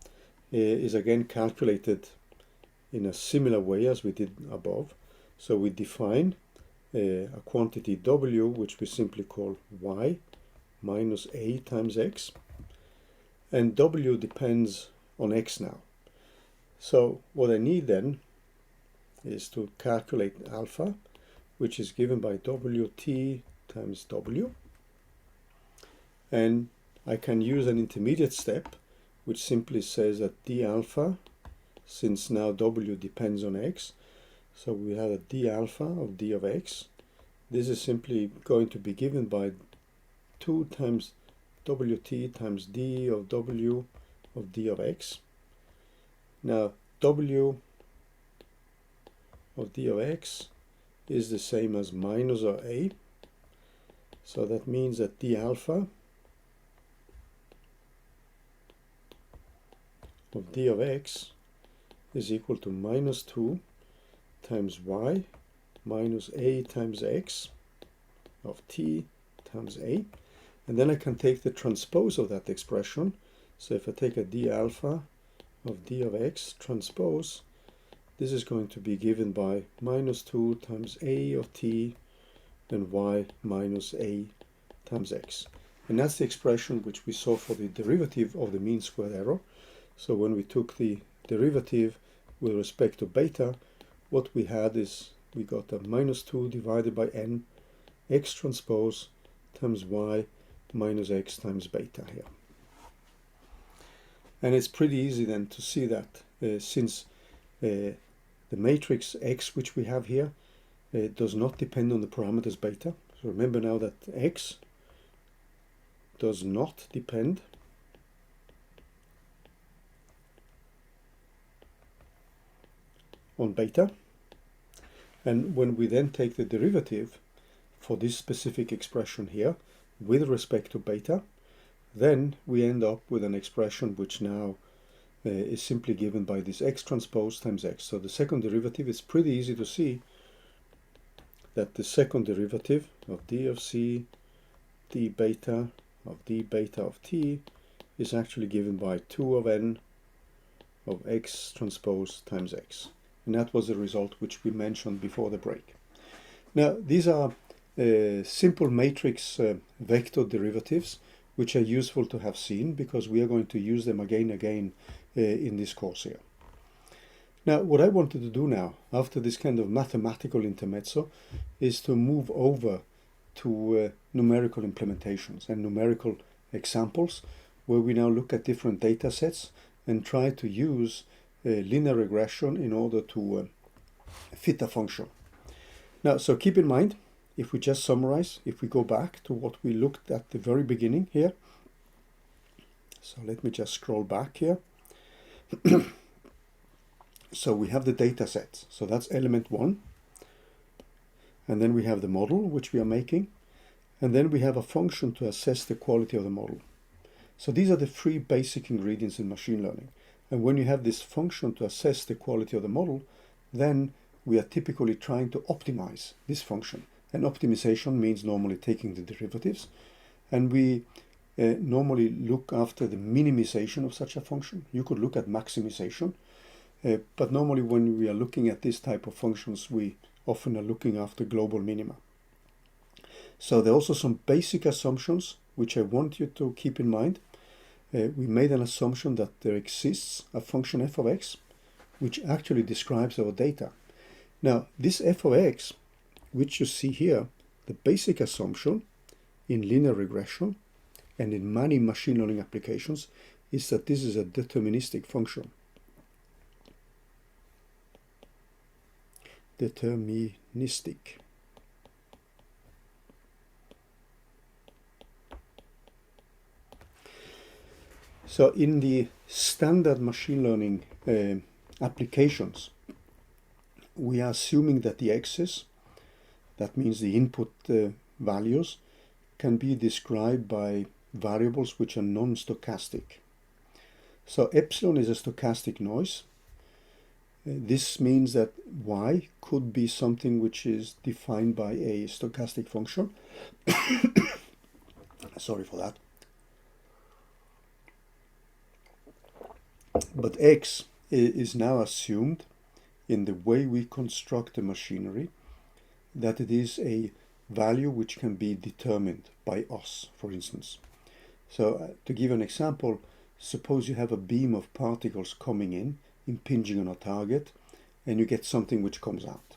is again calculated in a similar way as we did above. So we define a quantity w, which we simply call y minus a times x, and w depends on x now. So what I need then is to calculate alpha, which is given by wt times w, and I can use an intermediate step which simply says that d alpha, since now w depends on x, so we have a d alpha of d of x. This is simply going to be given by 2 times wt times d of w of d of x. Now w of d of x is the same as minus or a, so that means that d alpha of d of x is equal to minus 2 times y minus a times x of t times a. And then I can take the transpose of that expression. So if I take a d alpha of d of x transpose, this is going to be given by minus 2 times a of t and y minus a times x. And that's the expression which we saw for the derivative of the mean squared error. So when we took the derivative with respect to beta, what we had is we got a minus 2 divided by n x transpose times y minus x times beta here. And it's pretty easy then to see that since the matrix X which we have here does not depend on the parameters beta. So remember now that X does not depend on beta. And when we then take the derivative for this specific expression here with respect to beta, then we end up with an expression which now is simply given by this x transpose times x. So the second derivative is pretty easy to see that the second derivative of d of c d beta of t is actually given by 2 of n of x transpose times x. And that was the result which we mentioned before the break. Now these are simple matrix vector derivatives which are useful to have seen because we are going to use them again and again in this course here. Now what I wanted to do now after this kind of mathematical intermezzo is to move over to numerical implementations and numerical examples where we now look at different data sets and try to use linear regression in order to fit a function. Now, so keep in mind, if we just summarize, if we go back to what we looked at the very beginning here. So let me just scroll back here. So we have the data sets. So that's element 1. And then we have the model, which we are making. And then we have a function to assess the quality of the model. So these are the 3 basic ingredients in machine learning. And when you have this function to assess the quality of the model, then we are typically trying to optimize this function. And optimization means normally taking the derivatives. And we normally look after the minimization of such a function. You could look at maximization. But normally when we are looking at this type of functions, we often are looking after global minima. So there are also some basic assumptions which I want you to keep in mind. We made an assumption that there exists a function f of x which actually describes our data. Now this f of x, which you see here, the basic assumption in linear regression and in many machine learning applications is that this is a deterministic function. Deterministic. So in the standard machine learning applications, we are assuming that the x's, that means the input values, can be described by variables which are non-stochastic. So epsilon is a stochastic noise. This means that y could be something which is defined by a stochastic function. Sorry for that. But x is now assumed in the way we construct the machinery that it is a value which can be determined by us, for instance. So to give an example, suppose you have a beam of particles coming in, impinging on a target, and you get something which comes out.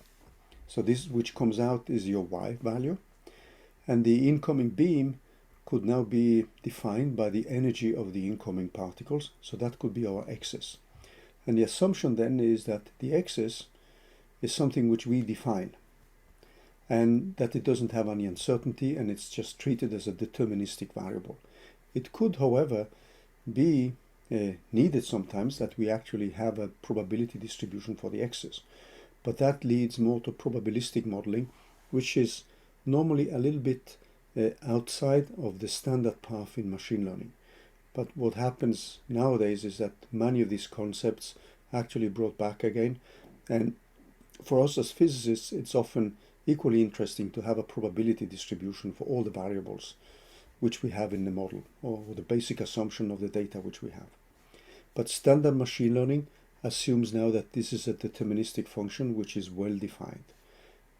So this which comes out is your y value, and the incoming beam could now be defined by the energy of the incoming particles, so that could be our x's. And the assumption then is that the x's is something which we define, and that it doesn't have any uncertainty and it's just treated as a deterministic variable. It could, however, be needed sometimes that we actually have a probability distribution for the x's, but that leads more to probabilistic modeling, which is normally a little bit outside of the standard path in machine learning. But what happens nowadays is that many of these concepts actually brought back again. And for us as physicists, it's often equally interesting to have a probability distribution for all the variables which we have in the model, or the basic assumption of the data which we have. But standard machine learning assumes now that this is a deterministic function which is well defined.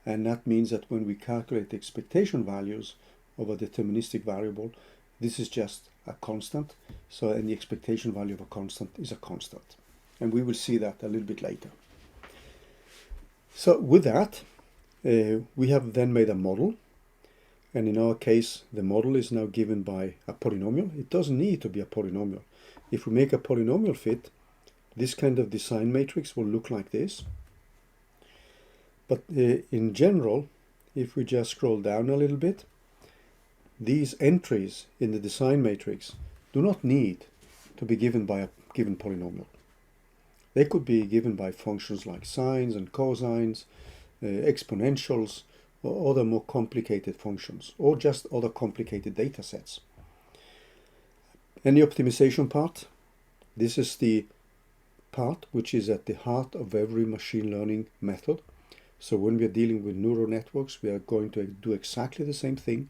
And that means that when we calculate the expectation values of a deterministic variable, this is just a constant. So, and the expectation value of a constant is a constant. And we will see that a little bit later. So with that, we have then made a model. And in our case, the model is now given by a polynomial. It doesn't need to be a polynomial. If we make a polynomial fit, this kind of design matrix will look like this. But in general, if we just scroll down a little bit, these entries in the design matrix do not need to be given by a given polynomial. They could be given by functions like sines and cosines, exponentials, or other more complicated functions, or just other complicated data sets. And the optimization part, this is the part which is at the heart of every machine learning method. So when we are dealing with neural networks, we are going to do exactly the same thing.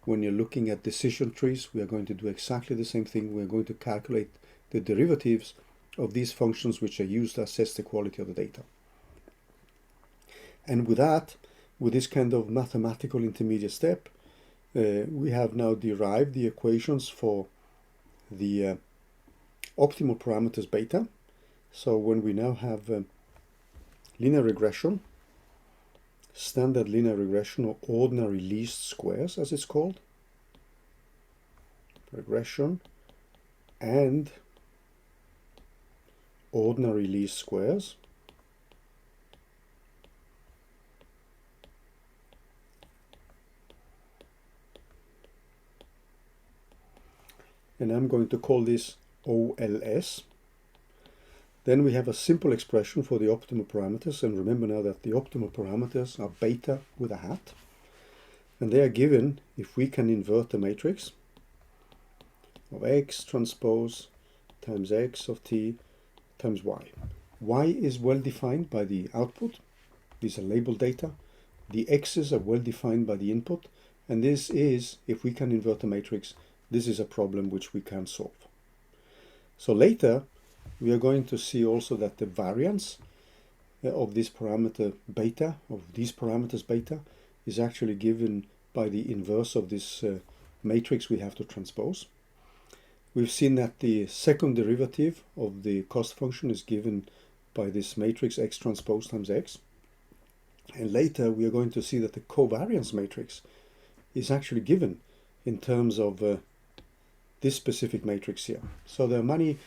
When you're looking at decision trees, we are going to do exactly the same thing. We are going to calculate the derivatives of these functions which are used to assess the quality of the data. And with that, with this kind of mathematical intermediate step, we have now derived the equations for the optimal parameters beta. So when we now have linear regression, standard linear regression, or ordinary least squares as it's called, regression and ordinary least squares, and I'm going to call this OLS. Then we have a simple expression for the optimal parameters, and remember now that the optimal parameters are beta with a hat, and they are given if we can invert the matrix of x transpose times x of t times y. Y is well defined by the output. These are labeled data. The x's are well defined by the input, and this is, if we can invert the matrix, this is a problem which we can solve. So later, we are going to see also that the variance of this parameter beta, of these parameters beta, is actually given by the inverse of this matrix we have to transpose. We've seen that the second derivative of the cost function is given by this matrix x transpose times x. And later we are going to see that the covariance matrix is actually given in terms of this specific matrix here. So there are many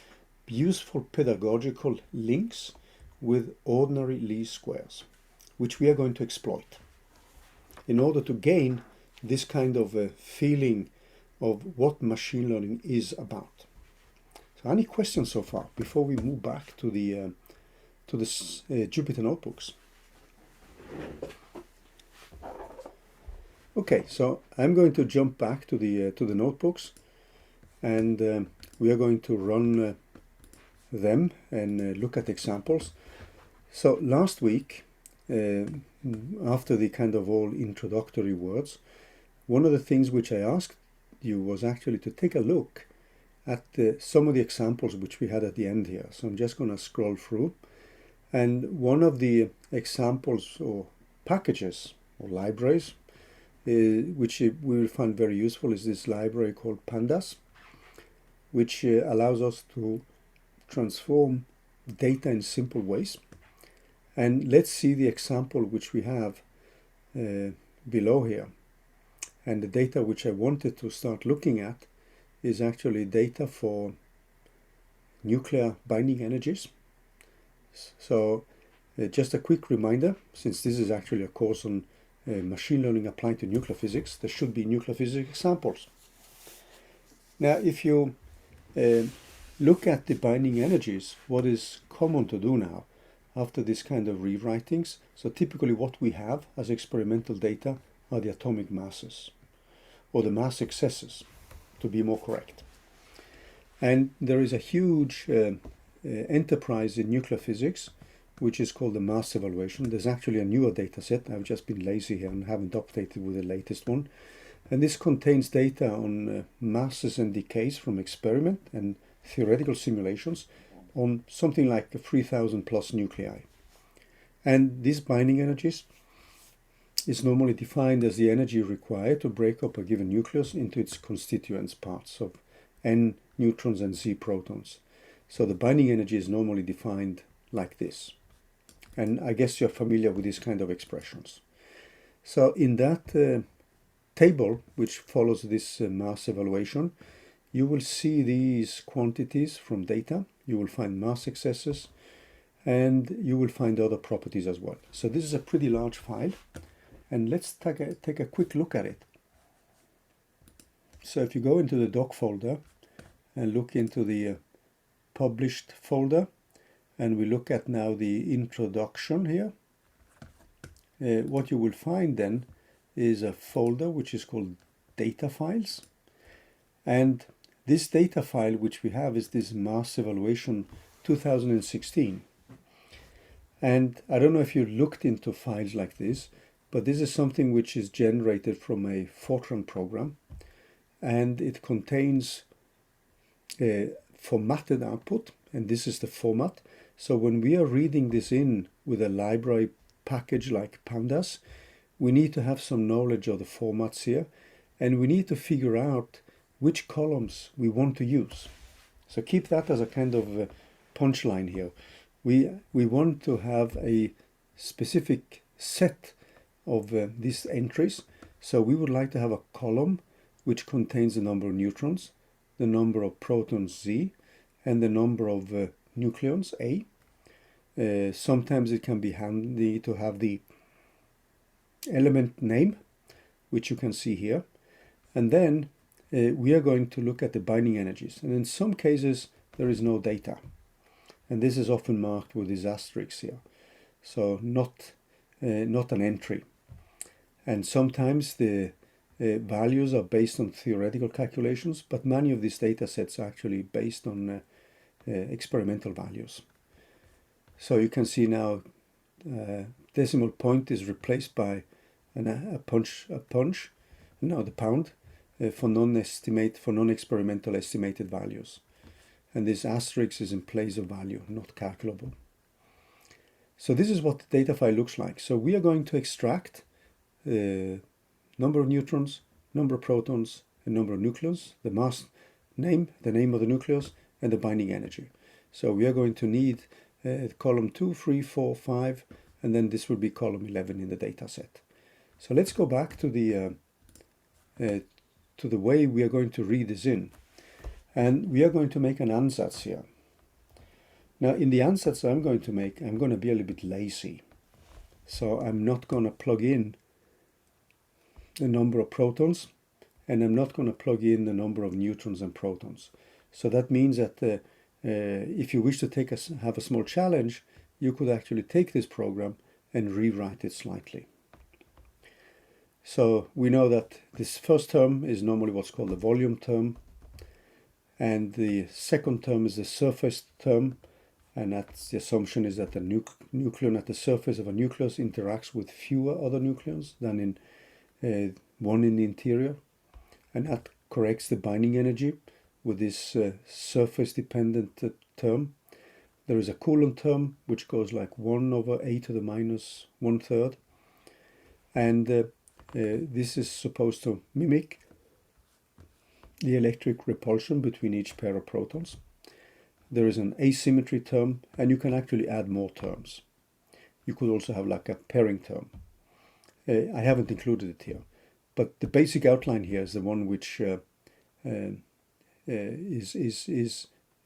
useful pedagogical links with ordinary least squares, which we are going to exploit in order to gain this kind of a feeling of what machine learning is about. So any questions so far before we move back to the Jupyter notebooks? Okay, so I'm going to jump back to the notebooks, and we are going to run them and look at examples. So last week, after the kind of all introductory words, one of the things which I asked you was actually to take a look at some of the examples which we had at the end here. So I'm just going to scroll through, and one of the examples or packages or libraries which we will find very useful is this library called Pandas, which allows us to transform data in simple ways. And let's see the example which we have below here. And the data which I wanted to start looking at is actually data for nuclear binding energies. So just a quick reminder, since this is actually a course on machine learning applied to nuclear physics, there should be nuclear physics examples. Now, if you look at the binding energies, what is common to do now after this kind of rewritings? So typically what we have as experimental data are the atomic masses, or the mass excesses, to be more correct. And there is a huge enterprise in nuclear physics, which is called the mass evaluation. There's actually a newer data set. I've just been lazy here and haven't updated with the latest one. And this contains data on masses and decays from experiment and theoretical simulations on something like 3,000 plus nuclei. And these binding energies is normally defined as the energy required to break up a given nucleus into its constituent parts of N neutrons and Z protons. So the binding energy is normally defined like this. And I guess you're familiar with these kind of expressions. So in that table, which follows this mass evaluation, you will see these quantities from data. You will find mass excesses, and you will find other properties as well. So this is a pretty large file, and let's take a quick look at it. So if you go into the doc folder and look into the published folder, and we look at now the introduction here, what you will find then is a folder which is called data files. And this data file which we have is this mass evaluation 2016. And I don't know if you looked into files like this, but this is something which is generated from a Fortran program, and it contains a formatted output, and this is the format. So when we are reading this in with a library package like Pandas, we need to have some knowledge of the formats here, and we need to figure out which columns we want to use. So keep that as a kind of punchline here. We want to have a specific set of these entries. So we would like to have a column which contains the number of neutrons, the number of protons Z, and the number of nucleons A. Sometimes it can be handy to have the element name, which you can see here. And then we are going to look at the binding energies. And in some cases, there is no data. And this is often marked with these asterisks here. So not an entry. And sometimes the values are based on theoretical calculations, but many of these data sets are actually based on experimental values. So you can see now decimal point is replaced by the pound for non-experimental estimated values. And this asterisk is in place of value, not calculable. So this is what the data file looks like. So we are going to extract number of neutrons, number of protons, and number of nucleons, the mass name, the name of the nucleus, and the binding energy. So we are going to need column 2, 3, 4, 5, and then this will be column 11 in the data set. So let's go back to the way we are going to read this in. And we are going to make an ansatz here. Now in the ansatz I'm going to make, I'm going to be a little bit lazy. So I'm not going to plug in the number of protons, and I'm not going to plug in the number of neutrons and protons. So that means that if you wish to have a small challenge, you could actually take this program and rewrite it slightly. So we know that this first term is normally what's called the volume term, and the second term is the surface term, and that's the assumption is that the nucleon at the surface of a nucleus interacts with fewer other nucleons than in one in the interior, and that corrects the binding energy with this surface-dependent term. There is a Coulomb term which goes like 1 over a to the minus 1/3, and this is supposed to mimic the electric repulsion between each pair of protons. There is an asymmetry term, and you can actually add more terms. You could also have like a pairing term. I haven't included it here, but the basic outline here is the one which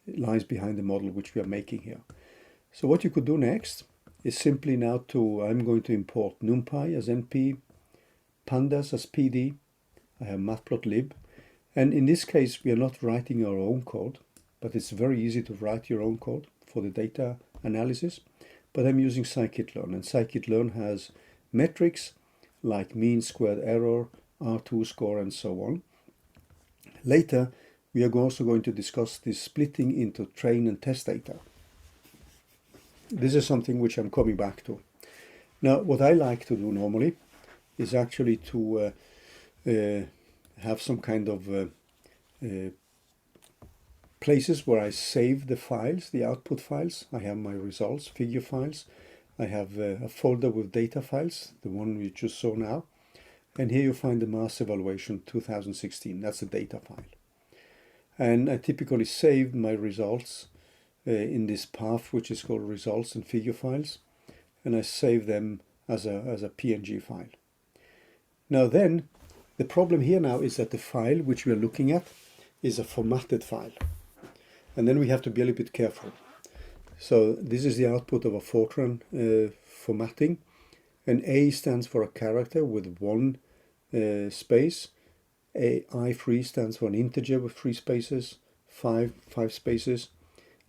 lies behind the model which we are making here. So what you could do next is simply now I'm going to import NumPy as NP, Pandas as PD, I have matplotlib, and in this case we are not writing our own code, but it's very easy to write your own code for the data analysis, but I'm using scikit-learn, and scikit-learn has metrics like mean squared error, R2 score, and so on. Later we are also going to discuss this splitting into train and test data. this is something which I'm coming back to. Now, what I like to do normally is actually to have some kind of places where I save the files, the output files. I have my results, figure files. I have a folder with data files, the one we just saw now. And here you find the mass evaluation 2016. That's the data file. And I typically save my results in this path, which is called results and figure files. And I save them as a PNG file. Now then, the problem here now is that the file which we are looking at is a formatted file. And then we have to be a little bit careful. So this is the output of a Fortran formatting. And A stands for a character with one space. I3 stands for an integer with 3 spaces, 5 spaces.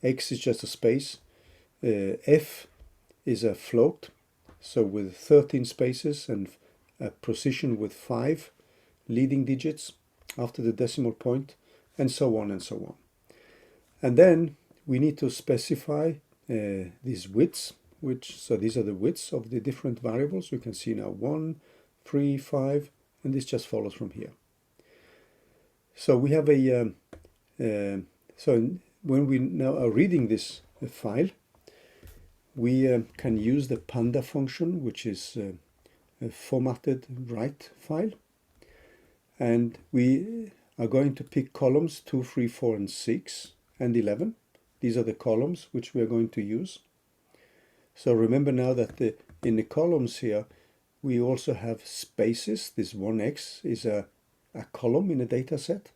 X is just a space. F is a float, so with 13 spaces and a precision with 5 leading digits after the decimal point, and so on and so on. And then we need to specify these widths, so these are the widths of the different variables. You can see now 1, 3, 5, and this just follows from here. So we have so when we now are reading this file, we can use the Panda function, which is a formatted write file. And we are going to pick columns 2, 3, 4, and 6, and 11. These are the columns which we are going to use. So remember now that in the columns here, we also have spaces. This 1x is a column in a data set,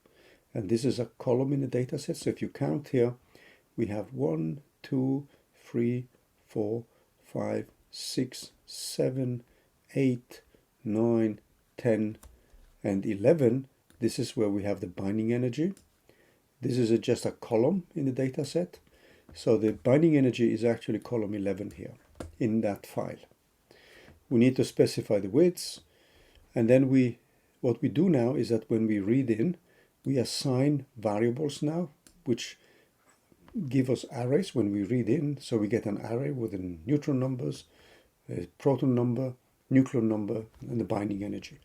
and this is a column in a data set. So if you count here, we have 1, 2, 3, 4, 5, 6, 7, 8, 9, 10, and 11. This is where we have the binding energy. This is just a column in the data set. So the binding energy is actually column 11 here in that file. We need to specify the widths, and then what we do now is that when we read in, we assign variables now, which give us arrays when we read in. So we get an array with the neutron numbers, a proton number, nucleon number, and the binding energy.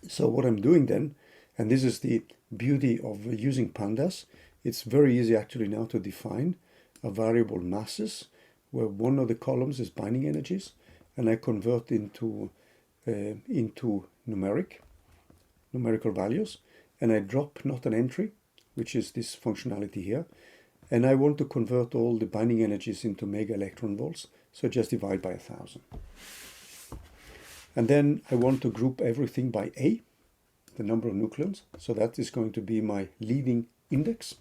So what I'm doing then, and this is the beauty of using Pandas, it's very easy actually now to define a variable masses, where one of the columns is binding energies, and I convert into numerical values, and I drop not an entry, which is this functionality here, and I want to convert all the binding energies into mega electron volts, so just divide by 1,000. And then I want to group everything by A, the number of nucleons, so that is going to be my leading index.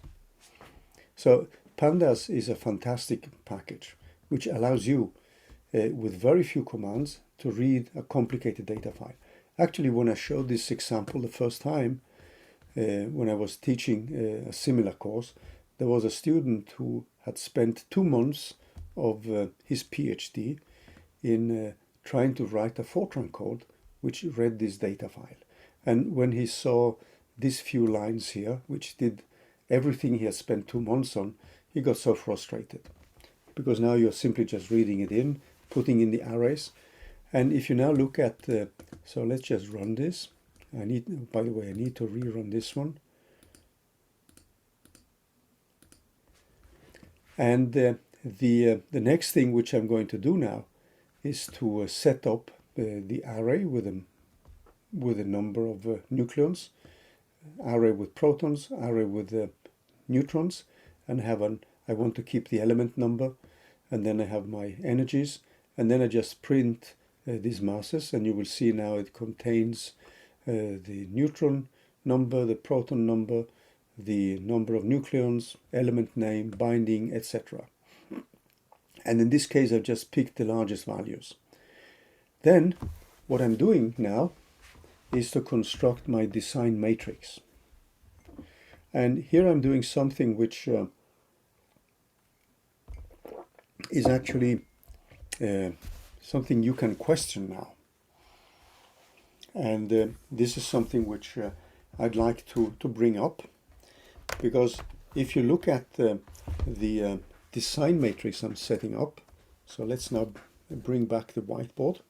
So Pandas is a fantastic package which allows you with very few commands to read a complicated data file. Actually, when I showed this example the first time, when I was teaching a similar course, there was a student who had spent 2 months of his PhD in trying to write a Fortran code which read this data file. And when he saw these few lines here, which did everything he had spent 2 months on, he got so frustrated. Because now you're simply just reading it in, putting in the arrays. And if you now look at, so let's just run this. By the way, I need to rerun this one. And the next thing which I'm going to do now is to set up the array with a number of nucleons, array with protons, array with neutrons, and I want to keep the element number, and then I have my energies, and then I just print these masses, and you will see now it contains the neutron number, the proton number, the number of nucleons, element name, binding, etc. And in this case, I've just picked the largest values. Then what I'm doing now is to construct my design matrix. And here I'm doing something which is actually something you can question now. And this is something which I'd like to bring up, because if you look at the design matrix I'm setting up. So let's now bring back the whiteboard.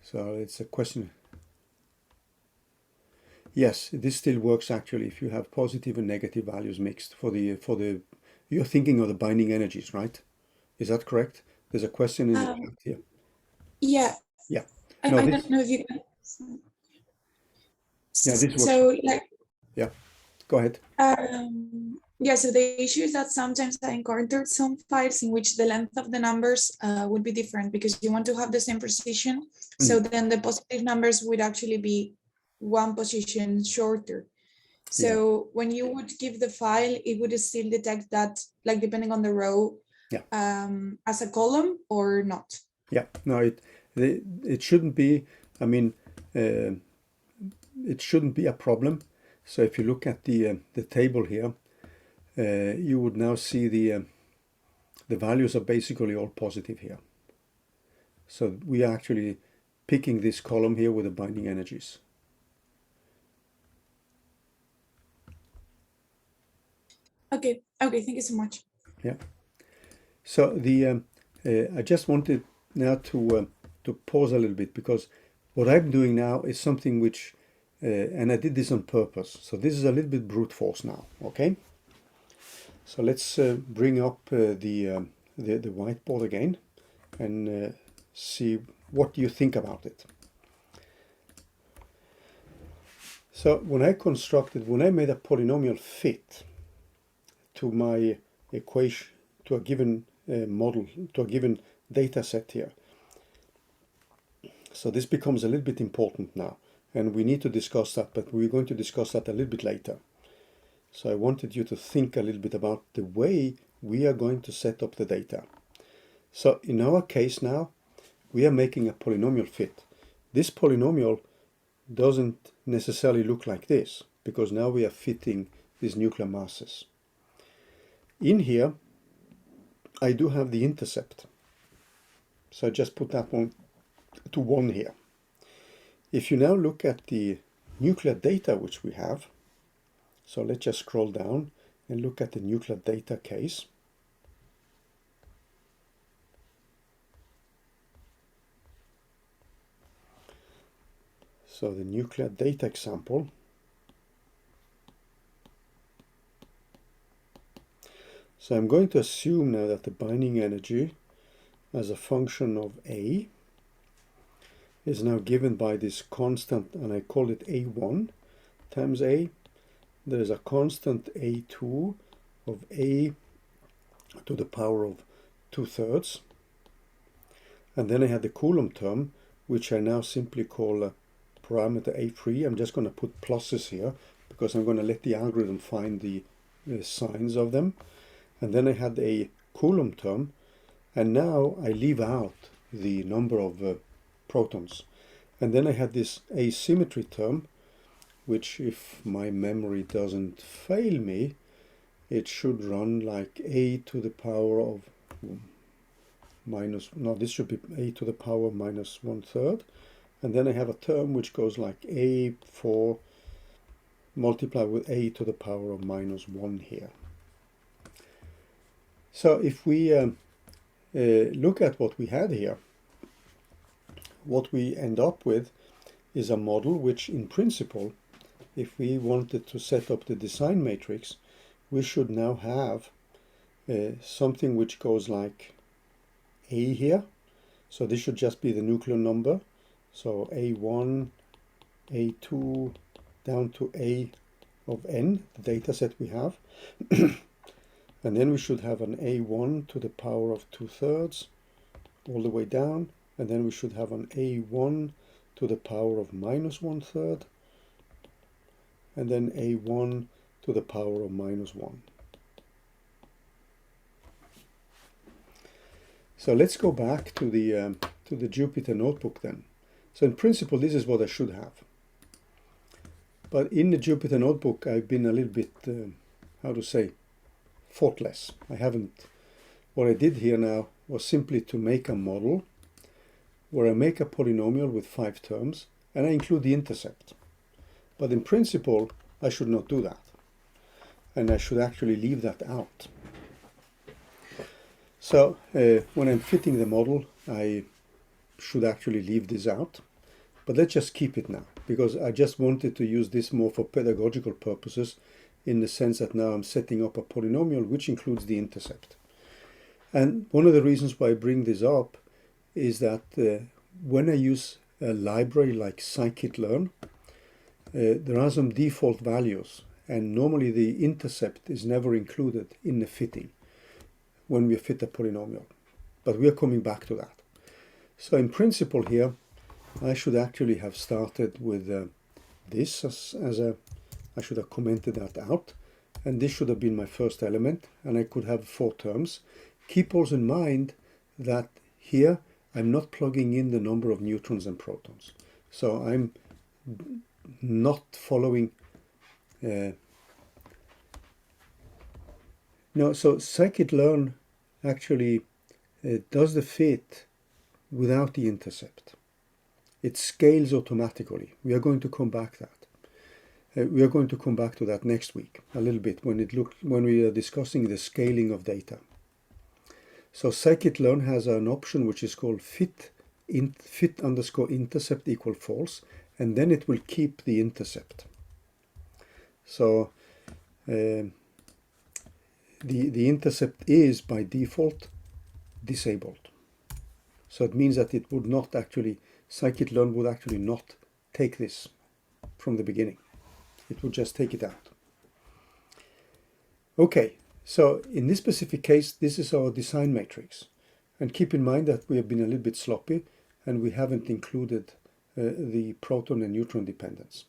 So it's a question. Yes, this still works actually if you have positive and negative values mixed for the you're thinking of the binding energies, right? Is that correct? There's a question in the chat here. Yeah. Yeah. I don't know if you can. Yeah, this works. So like. Yeah. Go ahead. Yeah, so the issue is that sometimes I encountered some files in which the length of the numbers would be different because you want to have the same precision. So then the positive numbers would actually be one position shorter. So when you would give the file, it would still detect that, like depending on the row, as a column or not. Yeah, no, it shouldn't be. I mean, it shouldn't be a problem. So if you look at the table here, you would now see the values are basically all positive here. So we are actually picking this column here with the binding energies. Okay. Okay. Thank you so much. Yeah. So I just wanted now to pause a little bit because what I'm doing now is something which, and I did this on purpose. So this is a little bit brute force now. Okay. So let's bring up the whiteboard again and see what you think about it. So when I made a polynomial fit to my equation, to a given model, to a given data set here. So this becomes a little bit important now, and we need to discuss that, but we're going to discuss that a little bit later. So I wanted you to think a little bit about the way we are going to set up the data. So in our case now, we are making a polynomial fit. This polynomial doesn't necessarily look like this, because now we are fitting these nuclear masses. In here, I do have the intercept. So I just put that one to 1 here. If you now look at the nuclear data which we have, so let's just scroll down and look at the nuclear data case. So the nuclear data example. So I'm going to assume now that the binding energy as a function of A is now given by this constant, and I call it A1 times A. There is a constant A2 of A to the power of 2/3. And then I have the Coulomb term, which I now simply call parameter A3. I'm just going to put pluses here because I'm going to let the algorithm find the signs of them. And then I had a Coulomb term, and now I leave out the number of protons. And then I had this asymmetry term, which, if my memory doesn't fail me, it should run like A to the power of minus, no, this should be A to the power minus 1/3. And then I have a term which goes like A4 multiplied with A to the power of minus 1 here. So if we look at what we had here, what we end up with is a model which, in principle, if we wanted to set up the design matrix, we should now have something which goes like A here. So this should just be the nuclear number. So A1, A2, down to A of n, the data set we have. And then we should have an A1 to the power of 2/3 all the way down. And then we should have an A1 to the power of minus 1/3. And then A1 to the power of minus 1. So let's go back to the Jupyter notebook then. So in principle, this is what I should have. But in the Jupyter notebook, I've been a little bit, how to say, thoughtless. What I did here now was simply to make a model where I make a polynomial with 5 terms and I include the intercept. But in principle, I should not do that. And I should actually leave that out. So when I'm fitting the model, I should actually leave this out. But let's just keep it now, because I just wanted to use this more for pedagogical purposes, in the sense that now I'm setting up a polynomial which includes the intercept. And one of the reasons why I bring this up is that when I use a library like scikit-learn, there are some default values, and normally the intercept is never included in the fitting when we fit a polynomial. But we are coming back to that. So in principle here, I should actually have started with this I should have commented that out, and this should have been my first element, and I could have 4 terms. Keep also in mind that here I'm not plugging in the number of neutrons and protons. So I'm not following. No, so scikit-learn actually does the fit without the intercept. It scales automatically. We are going to come back to that. We are going to come back to that next week a little bit when we are discussing the scaling of data. So scikit-learn has an option which is called fit_intercept equal false, and then it will keep the intercept. So the intercept is by default disabled. So it means that it would not actually, scikit-learn would actually not take this from the beginning. It would just take it out. Okay, so in this specific case, this is our design matrix. And keep in mind that we have been a little bit sloppy and we haven't included the proton and neutron dependence.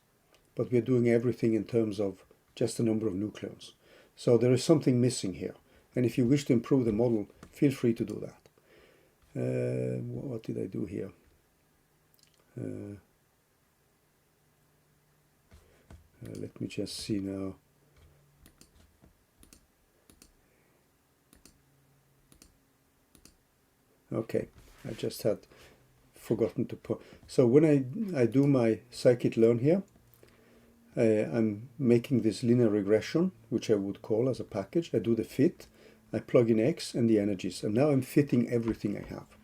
But we're doing everything in terms of just the number of nucleons. So there is something missing here. And if you wish to improve the model, feel free to do that. What did I do here? Let me just see now. Okay, I just had forgotten to put. So when I do my scikit-learn here, I'm making this linear regression, which I would call as a package. I do the fit, I plug in X and the energies, and now I'm fitting everything I have.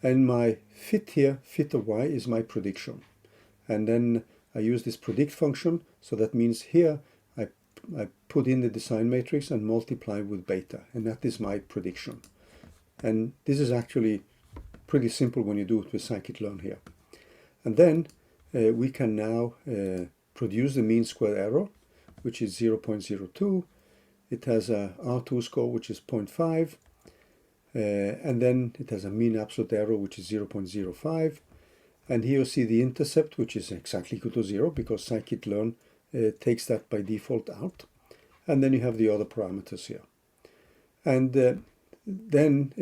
And my fit here, fit of Y, is my prediction. And then I use this predict function, so that means here I put in the design matrix and multiply with beta, and that is my prediction. And this is actually pretty simple when you do it with scikit-learn here. And then we can now produce the mean square error, which is 0.02. It has a R2 score, which is 0.5. And then it has a mean absolute error, which is 0.05. And here you see the intercept, which is exactly equal to 0, because scikit-learn takes that by default out. And then you have the other parameters here. And then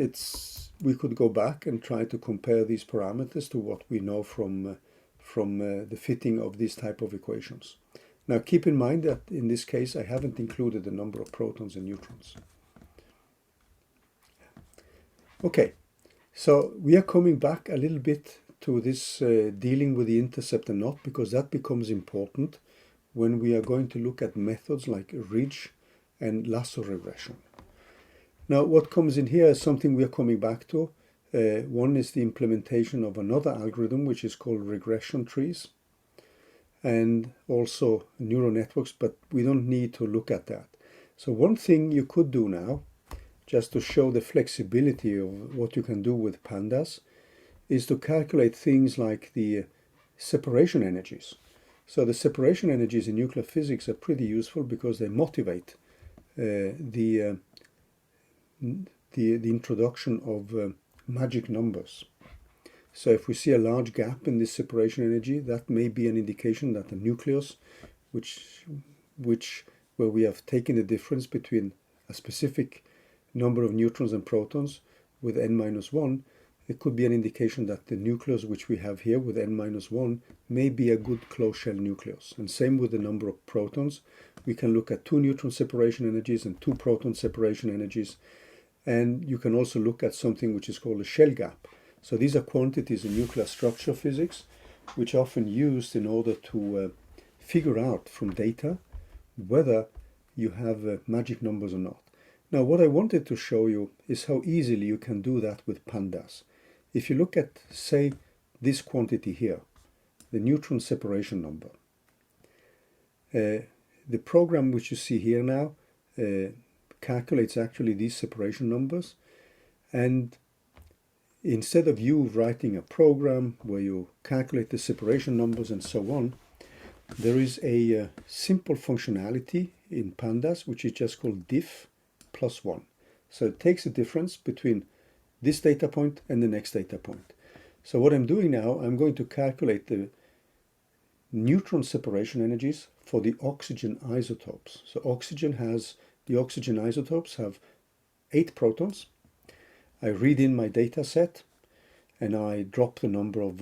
we could go back and try to compare these parameters to what we know from the fitting of these type of equations. Now keep in mind that in this case I haven't included the number of protons and neutrons. Okay, so we are coming back a little bit to this dealing with the intercept and not, because that becomes important when we are going to look at methods like ridge and lasso regression. Now what comes in here is something we are coming back to. One is the implementation of another algorithm which is called regression trees, and also neural networks, but we don't need to look at that. So one thing you could do now, just to show the flexibility of what you can do with Pandas, is to calculate things like the separation energies. So the separation energies in nuclear physics are pretty useful because they motivate the introduction of magic numbers. So if we see a large gap in this separation energy, that may be an indication that the nucleus, where we have taken the difference between a specific number of neutrons and protons with n-1, it could be an indication that the nucleus which we have here with n-1 may be a good closed shell nucleus. And same with the number of protons. We can look at 2 neutron separation energies and 2 proton separation energies. And you can also look at something which is called a shell gap. So these are quantities in nuclear structure physics, which are often used in order to figure out from data whether you have magic numbers or not. Now, what I wanted to show you is how easily you can do that with Pandas. If you look at, say, this quantity here, the neutron separation number, the program which you see here now calculates actually these separation numbers, and instead of you writing a program where you calculate the separation numbers and so on, there is a simple functionality in Pandas which is just called diff plus 1. So it takes the difference between this data point and the next data point. So what I'm doing now, I'm going to calculate the neutron separation energies for the oxygen isotopes. So the oxygen isotopes have 8 protons. I read in my data set and I drop the number of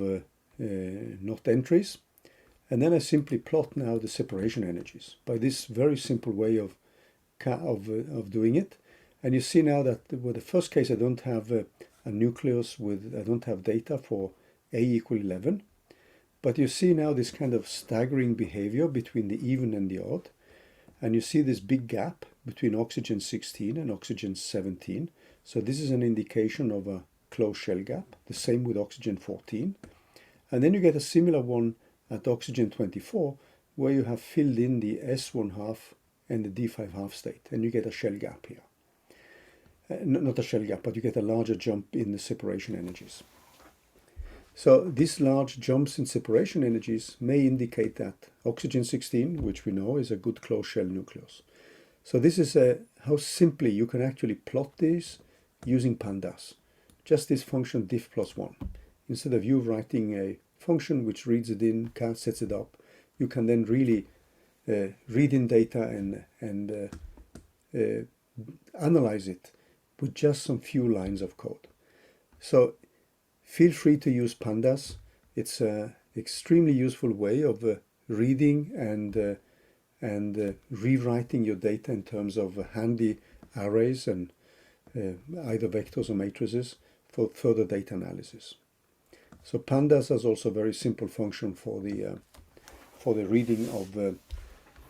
not entries, and then I simply plot now the separation energies by this very simple way of doing it. And you see now that with the first case I don't have a nucleus I don't have data for A equal 11, but you see now this kind of staggering behavior between the even and the odd, and you see this big gap between oxygen 16 and oxygen 17. So this is an indication of a closed shell gap. The same with oxygen 14. And then you get a similar one at oxygen 24, where you have filled in the S1 half and the D5 half state, and you get a shell gap here. Not a shell gap, but you get a larger jump in the separation energies. So these large jumps in separation energies may indicate that oxygen 16, which we know is a good closed shell nucleus. So this is how simply you can actually plot these using Pandas. Just this function diff plus 1. Instead of you writing a function which reads it in, sets it up, you can then really read in data and analyze it with just some few lines of code. So feel free to use Pandas. It's an extremely useful way of reading and rewriting your data in terms of handy arrays and either vectors or matrices for further data analysis. So Pandas has also a very simple function for the reading of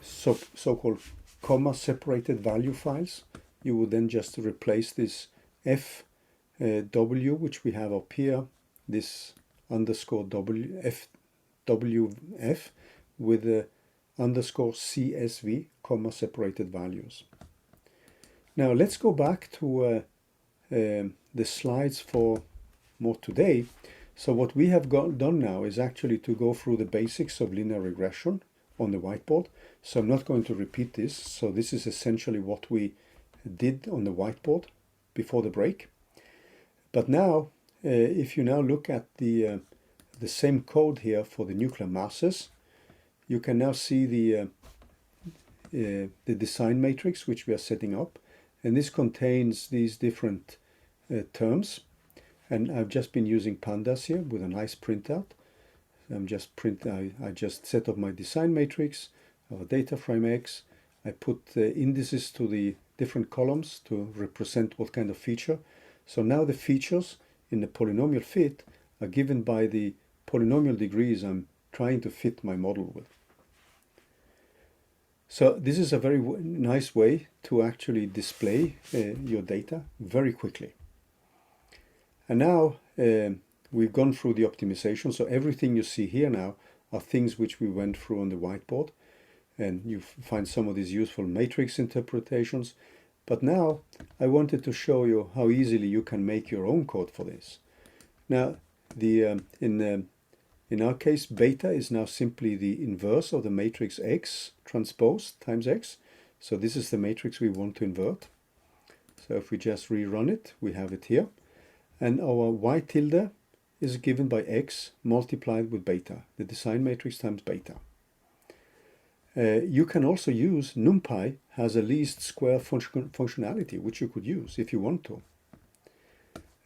so-called comma-separated value files. You would then just replace this FW, which we have up here, this underscore FWF, with the underscore CSV, comma-separated values. Now let's go back to the slides for more today. So what we have done now is actually to go through the basics of linear regression on the whiteboard. So I'm not going to repeat this. So this is essentially what we did on the whiteboard before the break. But now, if you now look at the same code here for the nuclear masses, you can now see the design matrix which we are setting up. And this contains these different terms. And I've just been using Pandas here with a nice printout. I just set up my design matrix, our data frame X. I put indices to the different columns to represent what kind of feature. So now the features in the polynomial fit are given by the polynomial degrees I'm trying to fit my model with. So this is a very nice way to actually display your data very quickly. And now we've gone through the optimization. So everything you see here now are things which we went through on the whiteboard. And you find some of these useful matrix interpretations. But now I wanted to show you how easily you can make your own code for this. Now, in our case, beta is now simply the inverse of the matrix X transpose times X. So this is the matrix we want to invert. So if we just rerun it, we have it here. And our y tilde is given by X multiplied with beta, the design matrix times beta. You can also use NumPy has a least square functionality, which you could use if you want to.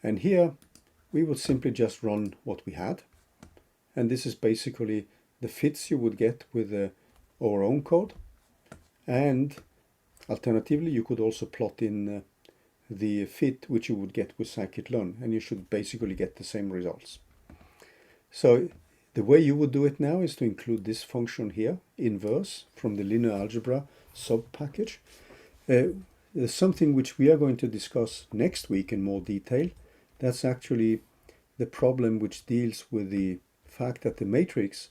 And here we would simply just run what we had. And this is basically the fits you would get with our own code. And alternatively, you could also plot in the fit which you would get with scikit-learn, and you should basically get the same results. So The way you would do it now is to include this function here, inverse, from the linear algebra sub-package. There's something which we are going to discuss next week in more detail. That's actually the problem which deals with the fact that the matrix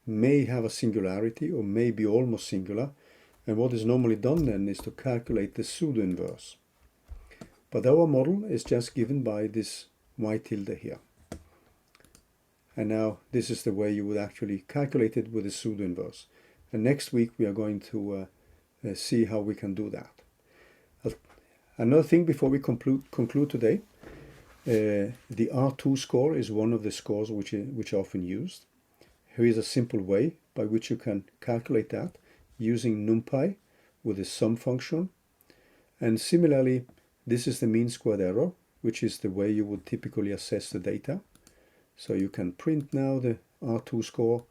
may have a singularity or may be almost singular. And what is normally done then is to calculate the pseudo-inverse. But our model is just given by this y tilde here. And now this is the way you would actually calculate it with a pseudo-inverse. And next week we are going to see how we can do that. Another thing before we conclude today, the R2 score is one of the scores which are often used. Here is a simple way by which you can calculate that using NumPy with the sum function. And similarly, this is the mean squared error, which is the way you would typically assess the data. So you can print now the R2 score,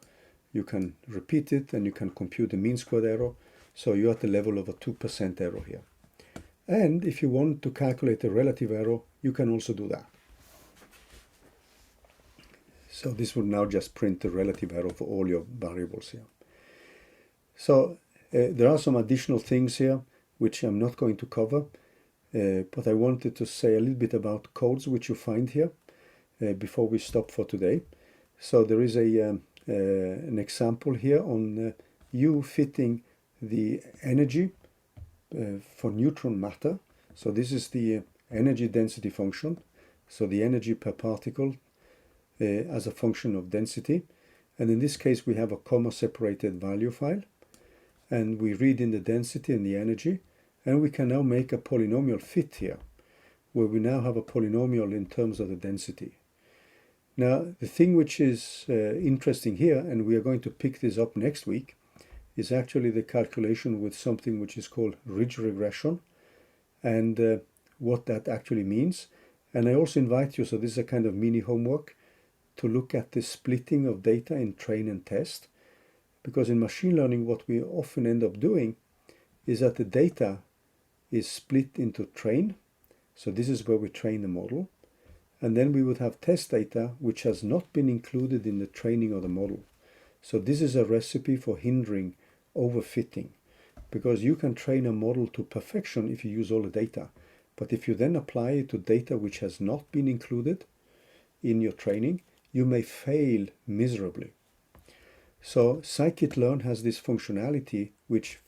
you can repeat it, and you can compute the mean squared error. So you're at the level of a 2% error here. And if you want to calculate the relative error, you can also do that. So this will now just print the relative error for all your variables here. So there are some additional things here which I'm not going to cover, but I wanted to say a little bit about codes which you find here before we stop for today. So there is an example here on you fitting the energy for neutron matter. So this is the energy density function. So the energy per particle as a function of density. And in this case, we have a comma separated value file. And we read in the density and the energy. And we can now make a polynomial fit here, where we now have a polynomial in terms of the density. Now, the thing which is interesting here, and we are going to pick this up next week, is actually the calculation with something which is called ridge regression, and what that actually means. And I also invite you, so this is a kind of mini homework, to look at the splitting of data in train and test. Because in machine learning, what we often end up doing is that the data is split into train. So this is where we train the model. And then we would have test data which has not been included in the training of the model. So this is a recipe for hindering overfitting, because you can train a model to perfection if you use all the data. But if you then apply it to data which has not been included in your training, you may fail miserably. So scikit-learn has this functionality which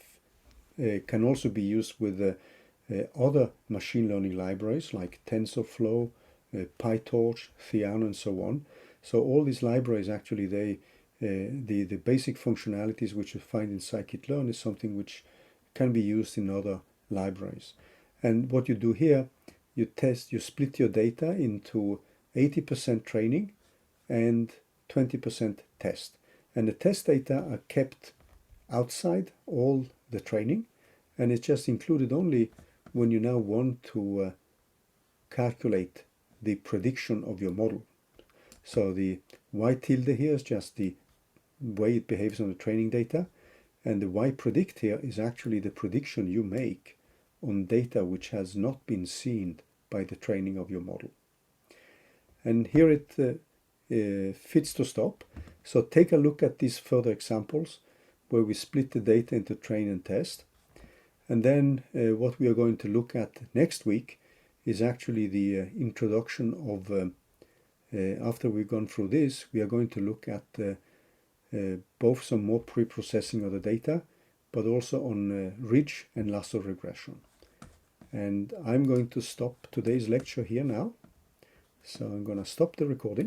can also be used with other machine learning libraries like TensorFlow, PyTorch, Theano, and so on. So all these libraries actually, the basic functionalities which you find in scikit-learn is something which can be used in other libraries. And what you do here, you split your data into 80% training and 20% test. And the test data are kept outside all the training, and it's just included only when you now want to calculate the prediction of your model. So the y tilde here is just the way it behaves on the training data, and the y predict here is actually the prediction you make on data which has not been seen by the training of your model. And here it fits to stop. So take a look at these further examples where we split the data into train and test. And then what we are going to look at next week is actually the introduction of, after we've gone through this, we are going to look at both some more pre-processing of the data, but also on ridge and lasso regression. And I'm going to stop today's lecture here now. So I'm going to stop the recording.